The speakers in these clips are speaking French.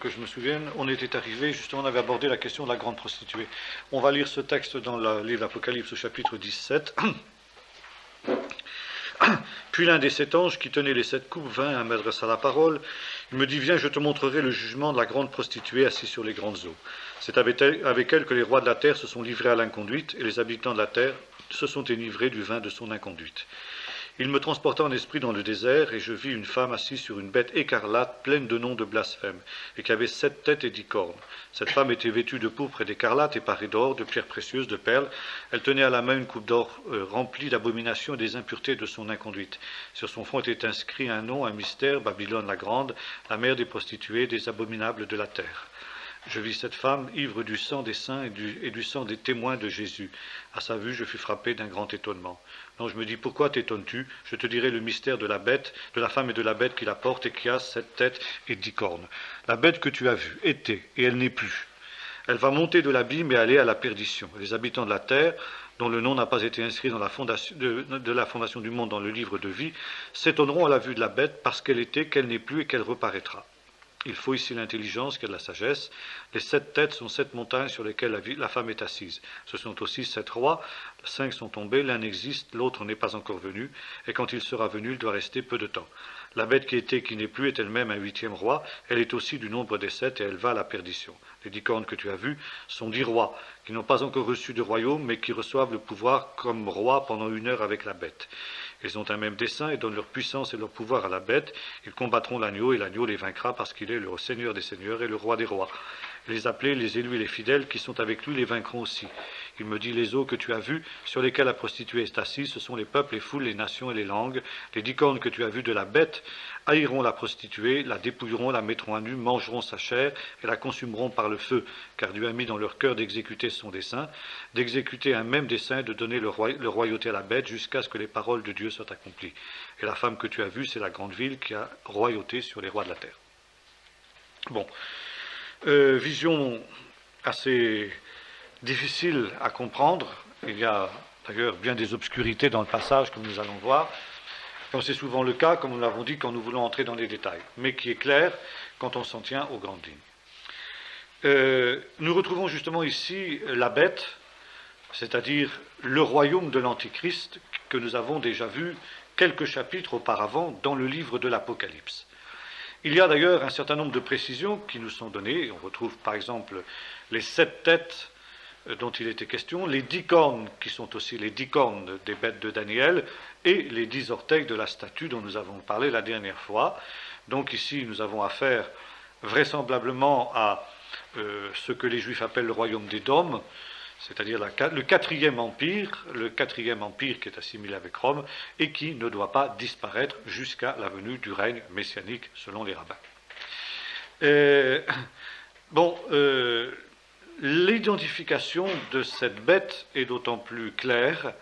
que je me souvienne, on était arrivé, justement, on avait abordé la question de la grande prostituée. On va lire ce texte dans le livre d'Apocalypse au chapitre 17. Puis l'un des 7 anges qui tenait les 7 coupes vint et m'adressa la parole. Il me dit, viens, je te montrerai le jugement de la grande prostituée assise sur les grandes eaux. C'est avec elle que les rois de la terre se sont livrés à l'inconduite, et les habitants de la terre se sont enivrés du vin de son inconduite. Il me transporta en esprit dans le désert, et je vis une femme assise sur une bête écarlate, pleine de noms de blasphème, et qui avait 7 têtes et 10 cornes. Cette femme était vêtue de pourpre et d'écarlate, et parée d'or, de pierres précieuses, de perles. Elle tenait à la main une coupe d'or remplie d'abominations et des impuretés de son inconduite. Sur son front était inscrit un nom, un mystère, Babylone la grande, la mère des prostituées, des abominables de la terre. Je vis cette femme ivre du sang des saints et du sang des témoins de Jésus. À sa vue, je fus frappé d'un grand étonnement. Donc je me dis, pourquoi t'étonnes-tu? Je te dirai le mystère de la bête, de la femme et de la bête qui la porte et qui a 7 têtes et 10 cornes. La bête que tu as vue était, et elle n'est plus. Elle va monter de l'abîme et aller à la perdition. Les habitants de la terre, dont le nom n'a pas été inscrit dans la fondation, de la fondation du monde dans le livre de vie, s'étonneront à la vue de la bête parce qu'elle était, qu'elle n'est plus et qu'elle reparaîtra. Il faut ici l'intelligence qui est de la sagesse. Les 7 têtes sont 7 montagnes sur lesquelles la femme est assise. Ce sont aussi 7 rois. 5 sont tombés, l'un existe, l'autre n'est pas encore venu, et quand il sera venu, il doit rester peu de temps. La bête qui était, qui n'est plus, est elle-même un 8e roi. Elle est aussi du nombre des 7 et elle va à la perdition. Les 10 cornes que tu as vues sont 10 rois, qui n'ont pas encore reçu de royaume, mais qui reçoivent le pouvoir comme rois pendant 1 heure avec la bête. Ils ont un même dessein et donnent leur puissance et leur pouvoir à la bête. Ils combattront l'agneau et l'agneau les vaincra parce qu'il est le Seigneur des seigneurs et le roi des rois. Les appelés, les élus et les fidèles qui sont avec lui les vaincront aussi. Il me dit, les eaux que tu as vues, sur lesquelles la prostituée est assise, ce sont les peuples, les foules, les nations et les langues. Les 10 cornes que tu as vues de la bête haïront la prostituée, la dépouilleront, la mettront à nu, mangeront sa chair et la consumeront par le feu, car Dieu a mis dans leur cœur d'exécuter son dessein, d'exécuter un même dessein, de donner le royauté à la bête jusqu'à ce que les paroles de Dieu soient accomplies. Et la femme que tu as vue, c'est la grande ville qui a royauté sur les rois de la terre. Bon. Vision assez difficile à comprendre. Il y a d'ailleurs bien des obscurités dans le passage, comme nous allons voir, comme c'est souvent le cas, comme nous l'avons dit, quand nous voulons entrer dans les détails, mais qui est clair quand on s'en tient aux grandes lignes. Nous retrouvons justement ici la bête, c'est-à-dire le royaume de l'Antichrist, que nous avons déjà vu quelques chapitres auparavant dans le livre de l'Apocalypse. Il y a d'ailleurs un certain nombre de précisions qui nous sont données. On retrouve par exemple les 7 têtes dont il était question, les 10 cornes qui sont aussi les 10 cornes des bêtes de Daniel et les 10 orteils de la statue dont nous avons parlé la dernière fois. Donc ici nous avons affaire vraisemblablement à ce que les Juifs appellent le royaume des Dômes, c'est-à-dire le 4e empire qui est assimilé avec Rome et qui ne doit pas disparaître jusqu'à la venue du règne messianique selon les rabbins. L'identification de cette bête est d'autant plus claire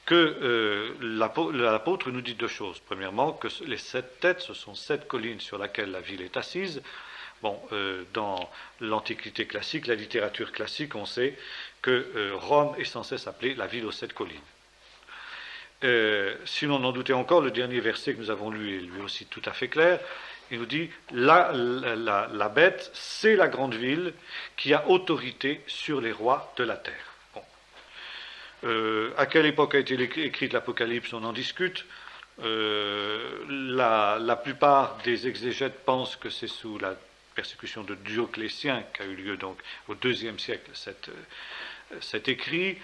que l'apôtre nous dit 2 choses. Premièrement, que les 7 têtes, ce sont 7 collines sur lesquelles la ville est assise. Dans l'Antiquité classique, la littérature classique, on sait que Rome est censée s'appeler la ville aux 7 collines. Si l'on en doutait encore, le dernier verset que nous avons lu est lui aussi tout à fait clair. Il nous dit, la bête, c'est la grande ville qui a autorité sur les rois de la terre. À quelle époque a été écrite l'Apocalypse, on en discute. La plupart des exégètes pensent que c'est sous la persécution de Dioclétien qu'a eu lieu donc au IIe siècle cet écrit.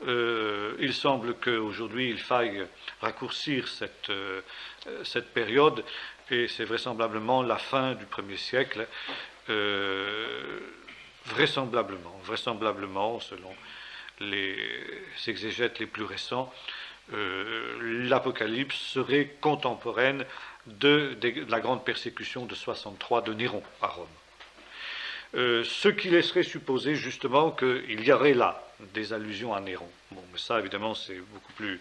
Il semble qu'aujourd'hui il faille raccourcir cette période et c'est vraisemblablement la fin du 1er siècle, vraisemblablement selon les exégètes les plus récents, l'Apocalypse serait contemporaine de la grande persécution de 63 de Néron à Rome. Ce qui laisserait supposer justement qu'il y aurait là des allusions à Néron. Mais ça évidemment c'est beaucoup plus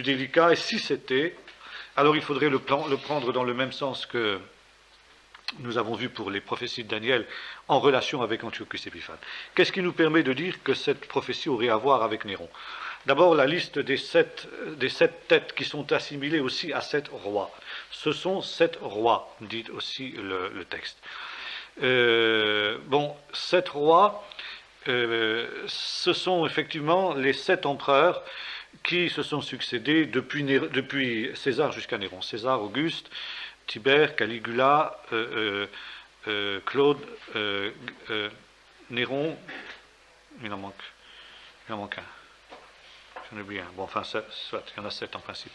délicat, et si c'était, alors il faudrait le prendre dans le même sens que nous avons vu pour les prophéties de Daniel en relation avec Antiochus Épiphane. Qu'est-ce qui nous permet de dire que cette prophétie aurait à voir avec Néron? D'abord, la liste des 7 têtes qui sont assimilées aussi à 7 rois. Ce sont 7 rois, dit aussi le texte. Bon, 7 rois, ce sont effectivement les 7 empereurs qui se sont succédés depuis César jusqu'à Néron. César, Auguste, Tibère, Caligula, Claude, Néron, il en manque un. J'en ai oublié un. Bon, enfin, il y en a 7 en principe.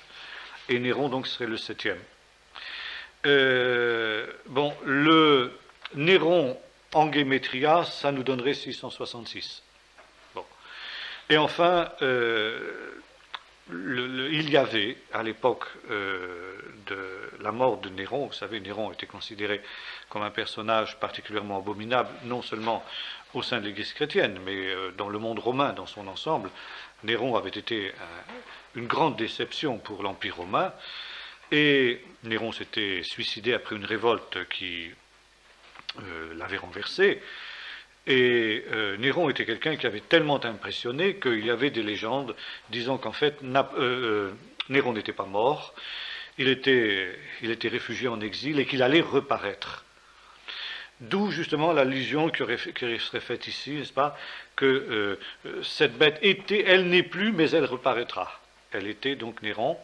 Et Néron, donc, serait le 7e. Bon, le Néron en Gémétria, ça nous donnerait 666. Bon. Et enfin, il y avait, à l'époque de la mort de Néron, vous savez, Néron était considéré comme un personnage particulièrement abominable, non seulement au sein de l'Église chrétienne, mais dans le monde romain dans son ensemble. Néron avait été une grande déception pour l'Empire romain, et Néron s'était suicidé après une révolte qui l'avait renversé. Et Néron était quelqu'un qui avait tellement impressionné qu'il y avait des légendes disant qu'en fait Néron n'était pas mort, il était réfugié en exil et qu'il allait reparaître. D'où justement l'allusion qui serait faite ici, n'est-ce pas, que cette bête était, elle n'est plus, mais elle reparaîtra. Elle était donc Néron,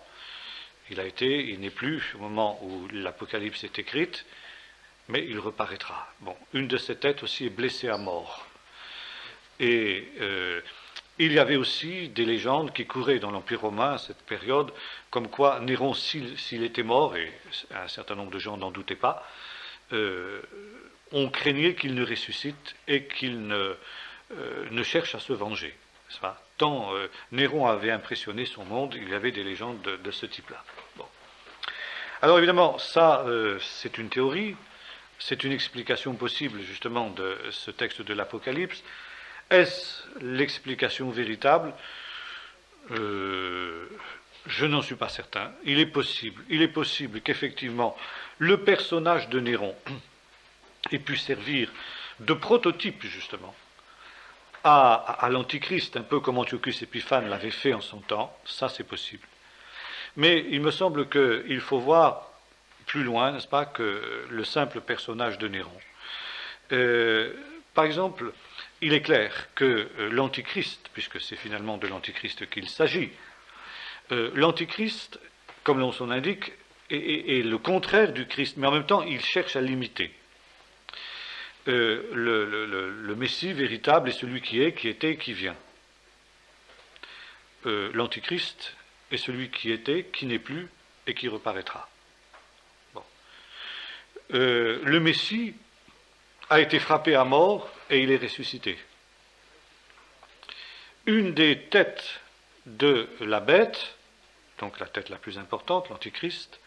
il n'est plus au moment où l'Apocalypse est écrite, mais il reparaîtra. Bon, une de ces têtes aussi est blessée à mort. Et il y avait aussi des légendes qui couraient dans l'Empire romain à cette période, comme quoi Néron, s'il était mort, et un certain nombre de gens n'en doutaient pas, on craignait qu'il ne ressuscite et qu'il ne cherche à se venger. Tant Néron avait impressionné son monde, il y avait des légendes de ce type-là. Bon. Alors évidemment, ça, c'est une théorie. C'est une explication possible, justement, de ce texte de l'Apocalypse. Est-ce l'explication véritable ? Je n'en suis pas certain. Il est possible qu'effectivement, le personnage de Néron ait pu servir de prototype, justement, à l'Antichrist, un peu comme Antiochus Épiphane l'avait fait en son temps. Ça, c'est possible. Mais il me semble qu'il faut voir plus loin, n'est-ce pas, que le simple personnage de Néron. Par exemple, il est clair que l'Antichrist, puisque c'est finalement de l'Antichrist qu'il s'agit, l'Antichrist, comme l'on s'en indique, est le contraire du Christ, mais en même temps, il cherche à l'imiter. Le Messie véritable est celui qui est, qui était et qui vient. L'Antichrist est celui qui était, qui n'est plus et qui reparaîtra. Le Messie a été frappé à mort et il est ressuscité. Une des têtes de la bête, donc la tête la plus importante, l'Antichrist,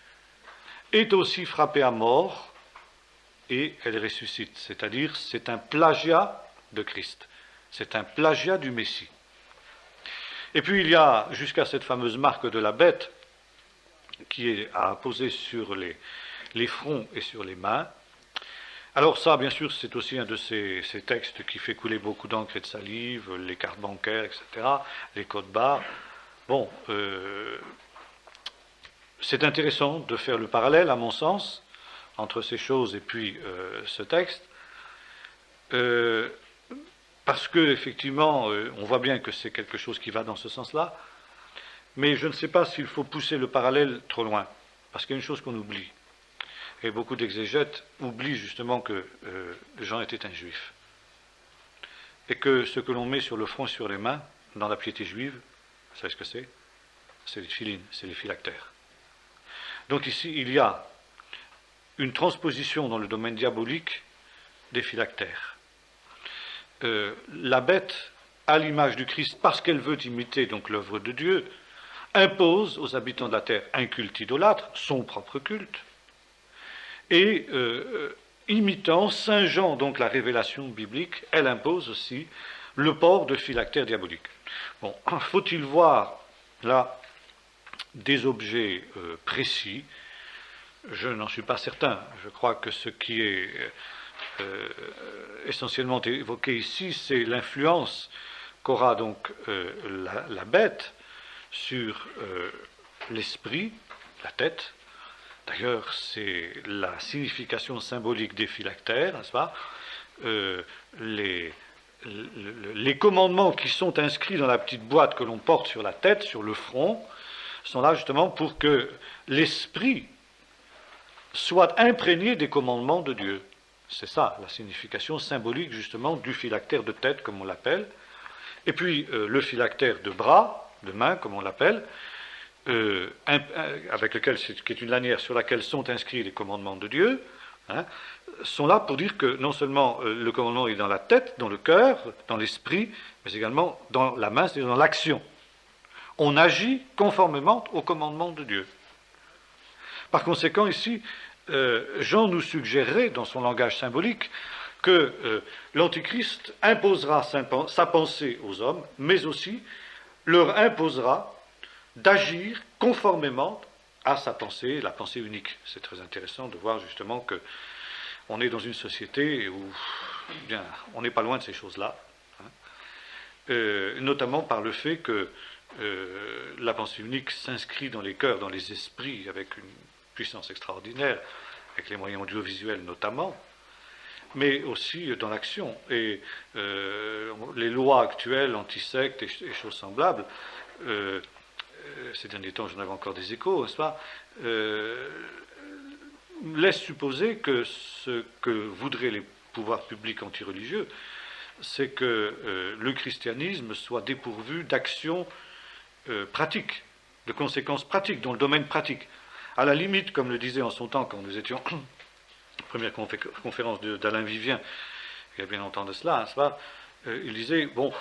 est aussi frappée à mort et elle ressuscite. C'est-à-dire, c'est un plagiat de Christ. C'est un plagiat du Messie. Et puis il y a, jusqu'à cette fameuse marque de la bête, qui est à apposer sur les fronts et sur les mains. Alors ça, bien sûr, c'est aussi un de ces textes qui fait couler beaucoup d'encre et de salive, les cartes bancaires, etc., les codes barres. Bon, c'est intéressant de faire le parallèle, à mon sens, entre ces choses et puis ce texte, parce que effectivement, on voit bien que c'est quelque chose qui va dans ce sens-là, mais je ne sais pas s'il faut pousser le parallèle trop loin, parce qu'il y a une chose qu'on oublie. Et beaucoup d'exégètes oublient justement que Jean était un juif. Et que ce que l'on met sur le front et sur les mains, dans la piété juive, vous savez ce que c'est ? C'est les tfilines, c'est les phylactères. Donc ici, il y a une transposition dans le domaine diabolique des phylactères. La bête, à l'image du Christ, parce qu'elle veut imiter donc l'œuvre de Dieu, impose aux habitants de la terre un culte idolâtre, son propre culte, et imitant Saint Jean, donc la révélation biblique, elle impose aussi le port de phylactères diaboliques. Bon, faut-il voir là des objets précis? Je n'en suis pas certain. Je crois que ce qui est essentiellement évoqué ici, c'est l'influence qu'aura donc la bête sur l'esprit, la tête, D'ailleurs, c'est la signification symbolique des phylactères, n'est-ce pas? Les commandements qui sont inscrits dans la petite boîte que l'on porte sur la tête, sur le front, sont là justement pour que l'esprit soit imprégné des commandements de Dieu. C'est ça, la signification symbolique justement du phylactère de tête, comme on l'appelle. Et puis le phylactère de bras, de main, comme on l'appelle, avec lequel, qui est une lanière sur laquelle sont inscrits les commandements de Dieu, hein, sont là pour dire que non seulement le commandement est dans la tête, dans le cœur, dans l'esprit, mais également dans la main, c'est-à-dire dans l'action. On agit conformément au commandement de Dieu. Par conséquent, ici, Jean nous suggérerait, dans son langage symbolique, que l'Antichrist imposera sa pensée aux hommes, mais aussi leur imposera d'agir conformément à sa pensée, la pensée unique. C'est très intéressant de voir justement que on est dans une société où bien, on n'est pas loin de ces choses-là, hein, notamment par le fait que la pensée unique s'inscrit dans les cœurs, dans les esprits, avec une puissance extraordinaire, avec les moyens audiovisuels notamment, mais aussi dans l'action. Et les lois actuelles, anti-sectes et choses semblables, ces derniers temps, j'en avais encore des échos, n'est-ce pas, laisse supposer que ce que voudraient les pouvoirs publics antireligieux, c'est que le christianisme soit dépourvu d'actions pratiques, de conséquences pratiques, dans le domaine pratique. À la limite, comme le disait en son temps, quand nous étions première conférence d'Alain Vivien, il y a bien longtemps de cela, n'est-ce pas, il disait, bon,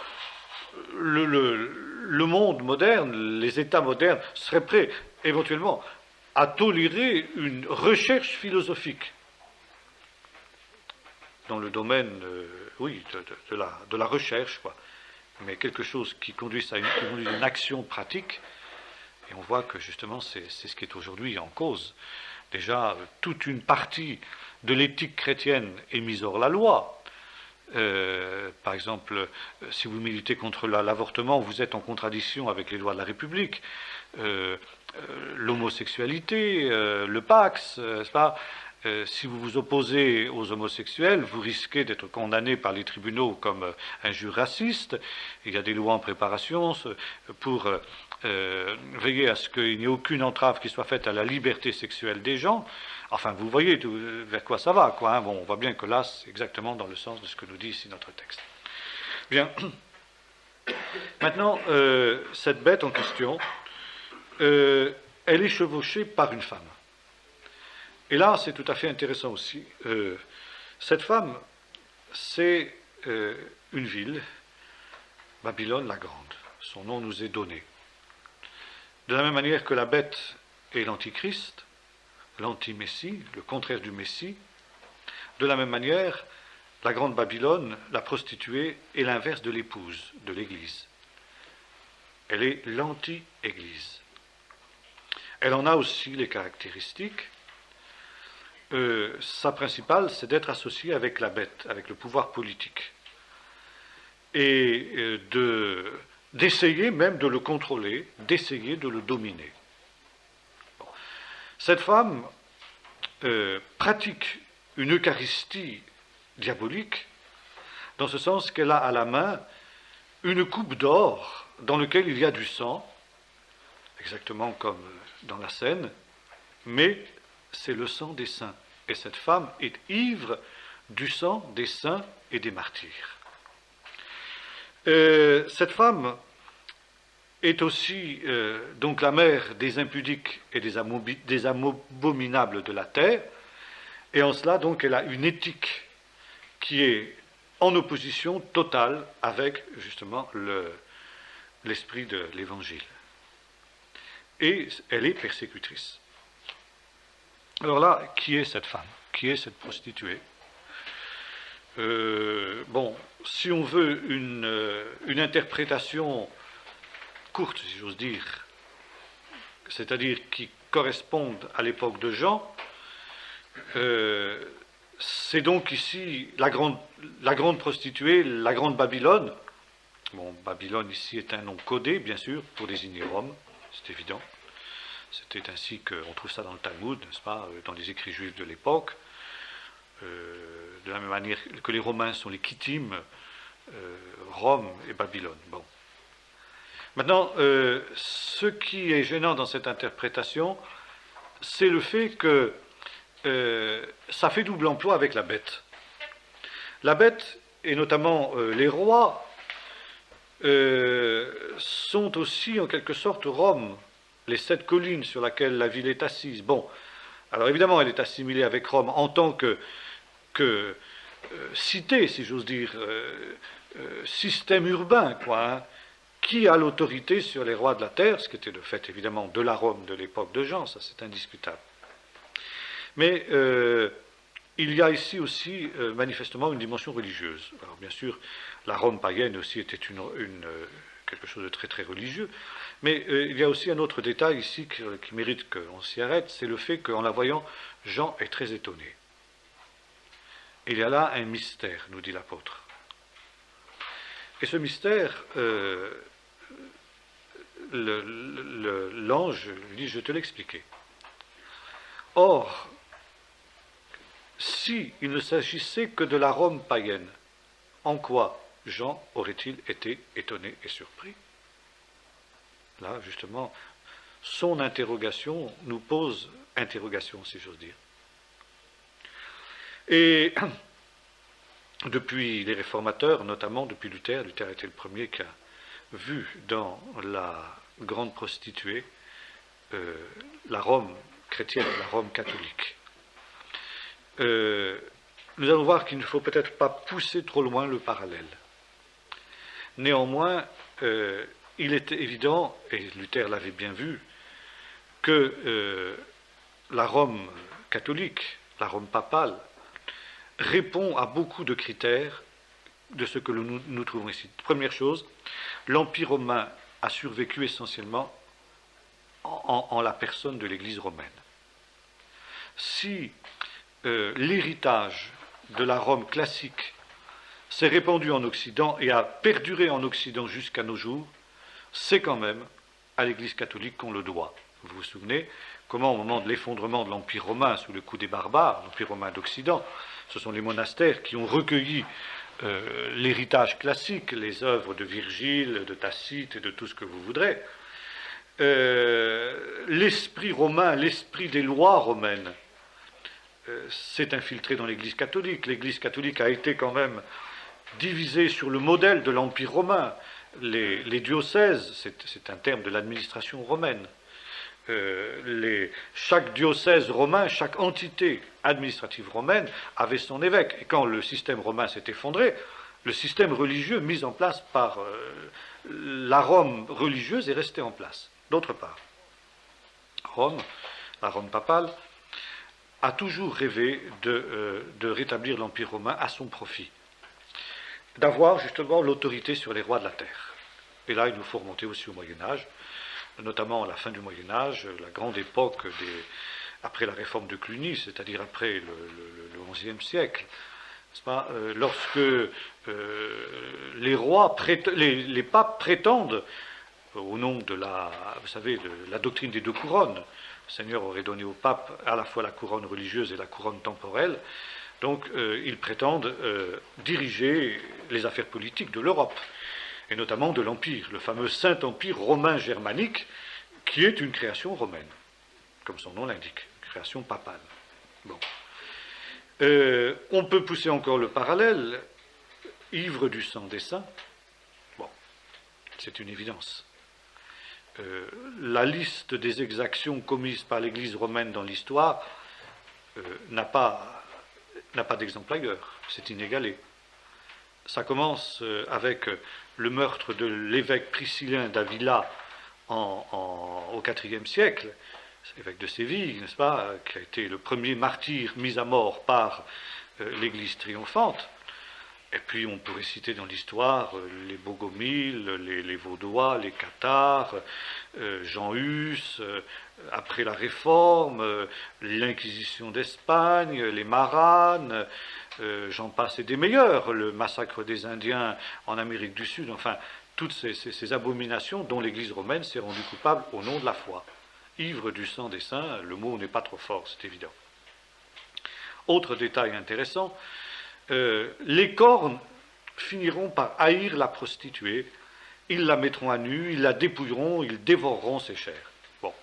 le monde moderne, les États modernes seraient prêts éventuellement à tolérer une recherche philosophique dans le domaine, oui, de la recherche, quoi. Mais quelque chose qui conduise à une action pratique, et on voit que justement c'est ce qui est aujourd'hui en cause. Déjà, toute une partie de l'éthique chrétienne est mise hors la loi. Par exemple, si vous militez contre l'avortement, vous êtes en contradiction avec les lois de la République. L'homosexualité, le Pax, n'est-ce pas, si vous vous opposez aux homosexuels, vous risquez d'être condamné par les tribunaux comme injure raciste. Il y a des lois en préparation pour veiller à ce qu'il n'y ait aucune entrave qui soit faite à la liberté sexuelle des gens. Enfin, vous voyez vers quoi ça va, quoi. Hein. Bon, on voit bien que là, c'est exactement dans le sens de ce que nous dit ici notre texte. Bien. Maintenant, cette bête en question, elle est chevauchée par une femme. Et là, c'est tout à fait intéressant aussi. Cette femme, c'est une ville, Babylone la Grande. Son nom nous est donné. De la même manière que la bête est l'Antichrist, l'anti-Messie, le contraire du Messie, de la même manière, la grande Babylone, la prostituée, est l'inverse de l'épouse, de l'Église. Elle est l'anti-Église. Elle en a aussi les caractéristiques. Sa principale, c'est d'être associée avec la bête, avec le pouvoir politique. Et d'essayer même de le contrôler, d'essayer de le dominer. Bon. Cette femme pratique une Eucharistie diabolique, dans ce sens qu'elle a à la main une coupe d'or dans laquelle il y a du sang, exactement comme dans la scène, mais c'est le sang des saints. Et cette femme est ivre du sang des saints et des martyrs. Cette femme est aussi donc la mère des impudiques et des abominables de la terre, et en cela donc elle a une éthique qui est en opposition totale avec justement l'esprit de l'Évangile. Et elle est persécutrice. Alors là, qui est cette femme? Qui est cette prostituée? Bon, si on veut une interprétation courte, si j'ose dire, c'est-à-dire qui corresponde à l'époque de Jean, c'est donc ici la grande prostituée, la grande Babylone. Bon, Babylone ici est un nom codé, bien sûr, pour désigner Rome, c'est évident. C'était ainsi qu'on trouve ça dans le Talmud, n'est-ce pas, dans les écrits juifs de l'époque. De la même manière que les Romains sont les Kittim, Rome et Babylone. Bon. Maintenant, ce qui est gênant dans cette interprétation, c'est le fait que ça fait double emploi avec la bête. La bête, et notamment les rois, sont aussi en quelque sorte Rome, les 7 collines sur lesquelles la ville est assise. Bon, alors évidemment, elle est assimilée avec Rome en tant que cité, si j'ose dire, système urbain, quoi, hein, qui a l'autorité sur les rois de la terre, ce qui était le fait évidemment de la Rome de l'époque de Jean, ça c'est indiscutable. Mais il y a ici aussi manifestement une dimension religieuse. Alors bien sûr, la Rome païenne aussi était quelque chose de très très religieux, mais il y a aussi un autre détail ici qui mérite qu'on s'y arrête, c'est le fait qu'en la voyant, Jean est très étonné. Il y a là un mystère, nous dit l'apôtre. Et ce mystère, l'ange lui dit, je te l'expliquais. Or, si il ne s'agissait que de la Rome païenne, en quoi Jean aurait-il été étonné et surpris? Là, justement, son interrogation nous pose interrogation, si j'ose dire. Et depuis les réformateurs, notamment depuis Luther était le premier qui a vu dans la grande prostituée la Rome chrétienne, la Rome catholique. Nous allons voir qu'il ne faut peut-être pas pousser trop loin le parallèle. Néanmoins, il était évident, et Luther l'avait bien vu, que la Rome catholique, la Rome papale, répond à beaucoup de critères de ce que nous trouvons ici. Première chose, l'Empire romain a survécu essentiellement en la personne de l'Église romaine. Si l'héritage de la Rome classique s'est répandu en Occident et a perduré en Occident jusqu'à nos jours, c'est quand même à l'Église catholique qu'on le doit. Vous vous souvenez comment, au moment de l'effondrement de l'Empire romain sous le coup des barbares, l'Empire romain d'Occident, ce sont les monastères qui ont recueilli l'héritage classique, les œuvres de Virgile, de Tacite et de tout ce que vous voudrez. L'esprit romain, l'esprit des lois romaines, s'est infiltré dans l'Église catholique. L'Église catholique a été quand même divisée sur le modèle de l'Empire romain. Les diocèses, c'est un terme de l'administration romaine. Chaque diocèse romain, chaque entité administrative romaine avait son évêque. Et quand le système romain s'est effondré, le système religieux mis en place par la Rome religieuse est resté en place. D'autre part, Rome, la Rome papale, a toujours rêvé de rétablir l'Empire romain à son profit, d'avoir justement l'autorité sur les rois de la terre. Et là, il nous faut remonter aussi au Moyen-Âge, notamment à la fin du Moyen-Âge, la grande époque après la réforme de Cluny, c'est-à-dire après le XIe siècle, n'est-ce pas, lorsque les papes prétendent, au nom de vous savez, de la doctrine des 2 couronnes, le Seigneur aurait donné au pape à la fois la couronne religieuse et la couronne temporelle, donc ils prétendent diriger les affaires politiques de l'Europe, et notamment de l'Empire, le fameux Saint-Empire romain germanique, qui est une création romaine, comme son nom l'indique, une création papale. Bon. On peut pousser encore le parallèle, ivre du sang des saints, bon, c'est une évidence. La liste des exactions commises par l'Église romaine dans l'histoire n'a pas d'exemple ailleurs, c'est inégalé. Ça commence avec le meurtre de l'évêque priscillin d'Avila au IVe siècle, évêque de Séville, n'est-ce pas, qui a été le premier martyr mis à mort par l'Église triomphante. Et puis on pourrait citer dans l'histoire les Bogomiles, les Vaudois, les Cathares, Jean Hus, après la Réforme, l'Inquisition d'Espagne, les Maranes, j'en passe et des meilleurs, le massacre des Indiens en Amérique du Sud, enfin, toutes ces abominations dont l'Église romaine s'est rendue coupable au nom de la foi. ivre du sang des saints, le mot n'est pas trop fort, c'est évident. Autre détail intéressant, les cornes finiront par haïr la prostituée, ils la mettront à nu, ils la dépouilleront, ils dévoreront ses chairs. Bon,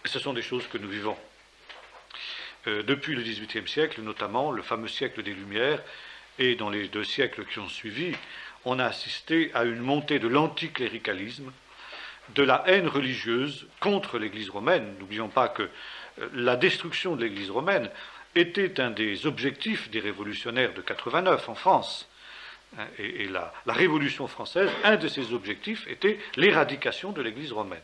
ce sont des choses que nous vivons. Depuis le XVIIIe siècle, notamment le fameux siècle des Lumières, et dans les 2 siècles qui ont suivi, on a assisté à une montée de l'anticléricalisme, de la haine religieuse contre l'Église romaine. N'oublions pas que la destruction de l'Église romaine était un des objectifs des révolutionnaires de 89 en France. Et la Révolution française, un de ses objectifs était l'éradication de l'Église romaine.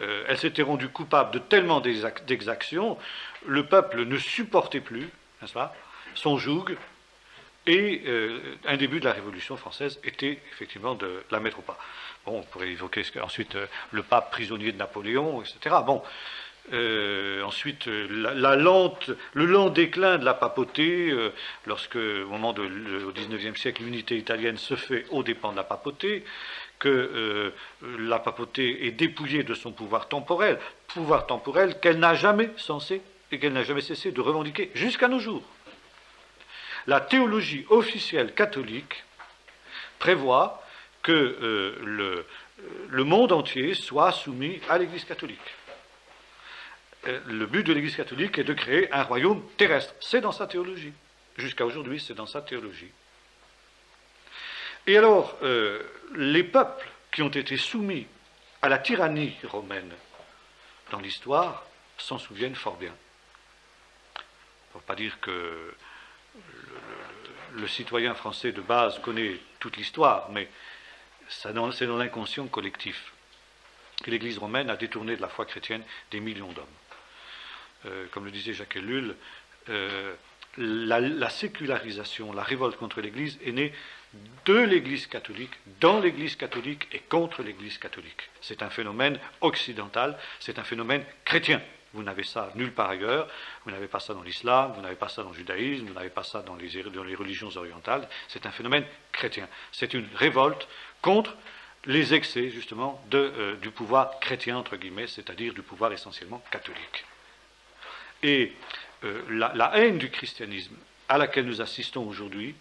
Elle s'était rendue coupable de tellement d'exactions, le peuple ne supportait plus, n'est-ce pas, son joug, et un début de la Révolution française était effectivement de la mettre au pas. Bon, on pourrait évoquer ensuite le pape prisonnier de Napoléon, etc. Bon, ensuite, le lent déclin de la papauté, lorsque, au moment au XIXe siècle, l'unité italienne se fait aux dépens de la papauté, que la papauté est dépouillée de son pouvoir temporel qu'elle n'a jamais censé et qu'elle n'a jamais cessé de revendiquer jusqu'à nos jours. La théologie officielle catholique prévoit que le monde entier soit soumis à l'Église catholique. Le but de l'Église catholique est de créer un royaume terrestre. C'est dans sa théologie. Jusqu'à aujourd'hui, c'est dans sa théologie. Et alors, les peuples qui ont été soumis à la tyrannie romaine dans l'histoire s'en souviennent fort bien. Il ne faut pas dire que le citoyen français de base connaît toute l'histoire, mais c'est dans l'inconscient collectif que l'Église romaine a détourné de la foi chrétienne des millions d'hommes. Comme le disait Jacques Ellul, la sécularisation, la révolte contre l'Église est née de l'Église catholique, dans l'Église catholique et contre l'Église catholique. C'est un phénomène occidental, c'est un phénomène chrétien. Vous n'avez ça nulle part ailleurs, vous n'avez pas ça dans l'islam, vous n'avez pas ça dans le judaïsme, vous n'avez pas ça dans les religions orientales, c'est un phénomène chrétien. C'est une révolte contre les excès, justement, du pouvoir chrétien, entre guillemets, c'est-à-dire du pouvoir essentiellement catholique. Et la haine du christianisme à laquelle nous assistons aujourd'hui,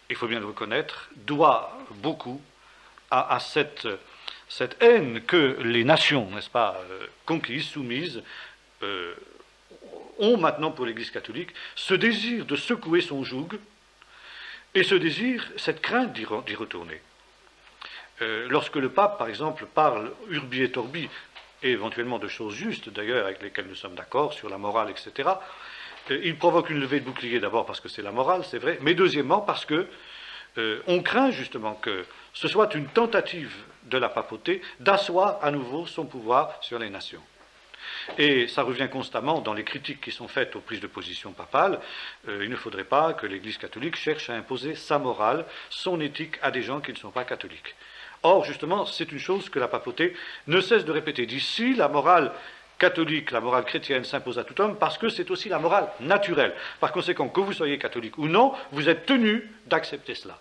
il faut bien le reconnaître, doit beaucoup à cette haine que les nations, n'est-ce pas, conquises, soumises, ont maintenant pour l'Église catholique, ce désir de secouer son joug et ce désir, cette crainte d'y retourner. Lorsque le pape, par exemple, parle urbi et orbi, et éventuellement de choses justes, d'ailleurs, avec lesquelles nous sommes d'accord, sur la morale, etc., il provoque une levée de bouclier, d'abord parce que c'est la morale, c'est vrai, mais deuxièmement parce que on craint justement que ce soit une tentative de la papauté d'asseoir à nouveau son pouvoir sur les nations. Et ça revient constamment dans les critiques qui sont faites aux prises de position papales. Il ne faudrait pas que l'Église catholique cherche à imposer sa morale, son éthique à des gens qui ne sont pas catholiques. Or, justement, c'est une chose que la papauté ne cesse de répéter. D'ici, la morale catholique, la morale chrétienne s'impose à tout homme parce que c'est aussi la morale naturelle. Par conséquent, que vous soyez catholique ou non, vous êtes tenu d'accepter cela.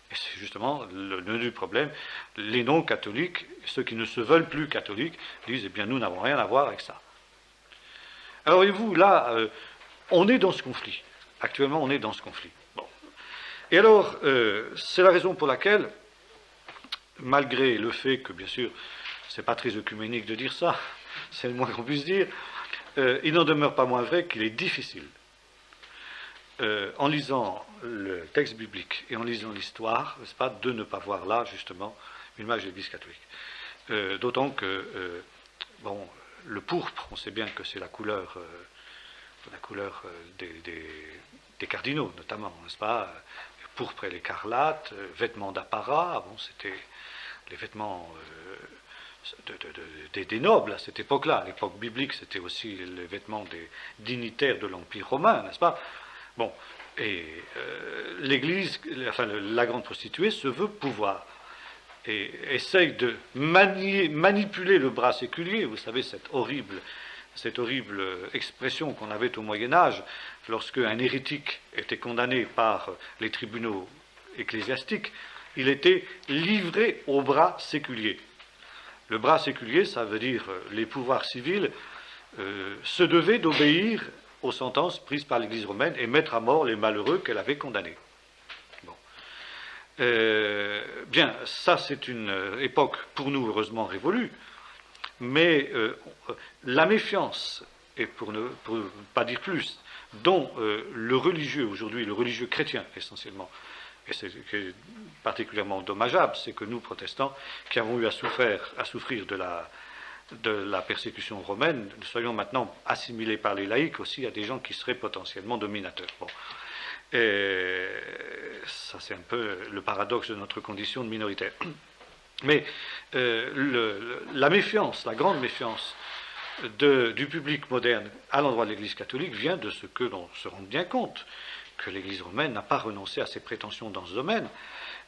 Et c'est justement le nœud du problème. Les non-catholiques, ceux qui ne se veulent plus catholiques, disent, eh bien, nous n'avons rien à voir avec ça. Alors, voyez-vous, là, on est dans ce conflit. Actuellement, on est dans ce conflit. Bon. Et alors, c'est la raison pour laquelle, malgré le fait que, bien sûr, c'est pas très œcuménique de dire ça, c'est le moins qu'on puisse dire, il n'en demeure pas moins vrai qu'il est difficile, en lisant le texte biblique et en lisant l'histoire, n'est-ce pas, de ne pas voir là, justement, une image de l'Église catholique. D'autant que, bon, le pourpre, on sait bien que c'est la couleur des cardinaux, notamment, n'est-ce pas, pourpre et l'écarlate, vêtements d'apparat, bon, c'était les vêtements des nobles à cette époque-là. À l'époque biblique, c'était aussi les vêtements des dignitaires de l'Empire romain, n'est-ce pas? Bon, et l'Église, enfin la grande prostituée, se veut pouvoir et essaye de manipuler le bras séculier. Vous savez, cette horrible expression qu'on avait au Moyen-Âge, lorsque un hérétique était condamné par les tribunaux ecclésiastiques, il était livré au bras séculier. Le bras séculier, ça veut dire les pouvoirs civils se devaient d'obéir aux sentences prises par l'Église romaine et mettre à mort les malheureux qu'elle avait condamnés. Bon. Bien, ça c'est une époque pour nous heureusement révolue, mais la méfiance, et pour ne pas dire plus, dont le religieux aujourd'hui, le religieux chrétien essentiellement, et c'est particulièrement dommageable, c'est que nous, protestants, qui avons eu à souffrir de la persécution romaine, nous soyons maintenant assimilés par les laïcs aussi à des gens qui seraient potentiellement dominateurs. Bon. Et ça, c'est un peu le paradoxe de notre condition de minoritaire. Mais la méfiance, la grande méfiance du public moderne à l'endroit de l'Église catholique vient de ce que l'on se rende bien compte, que l'Église romaine n'a pas renoncé à ses prétentions dans ce domaine,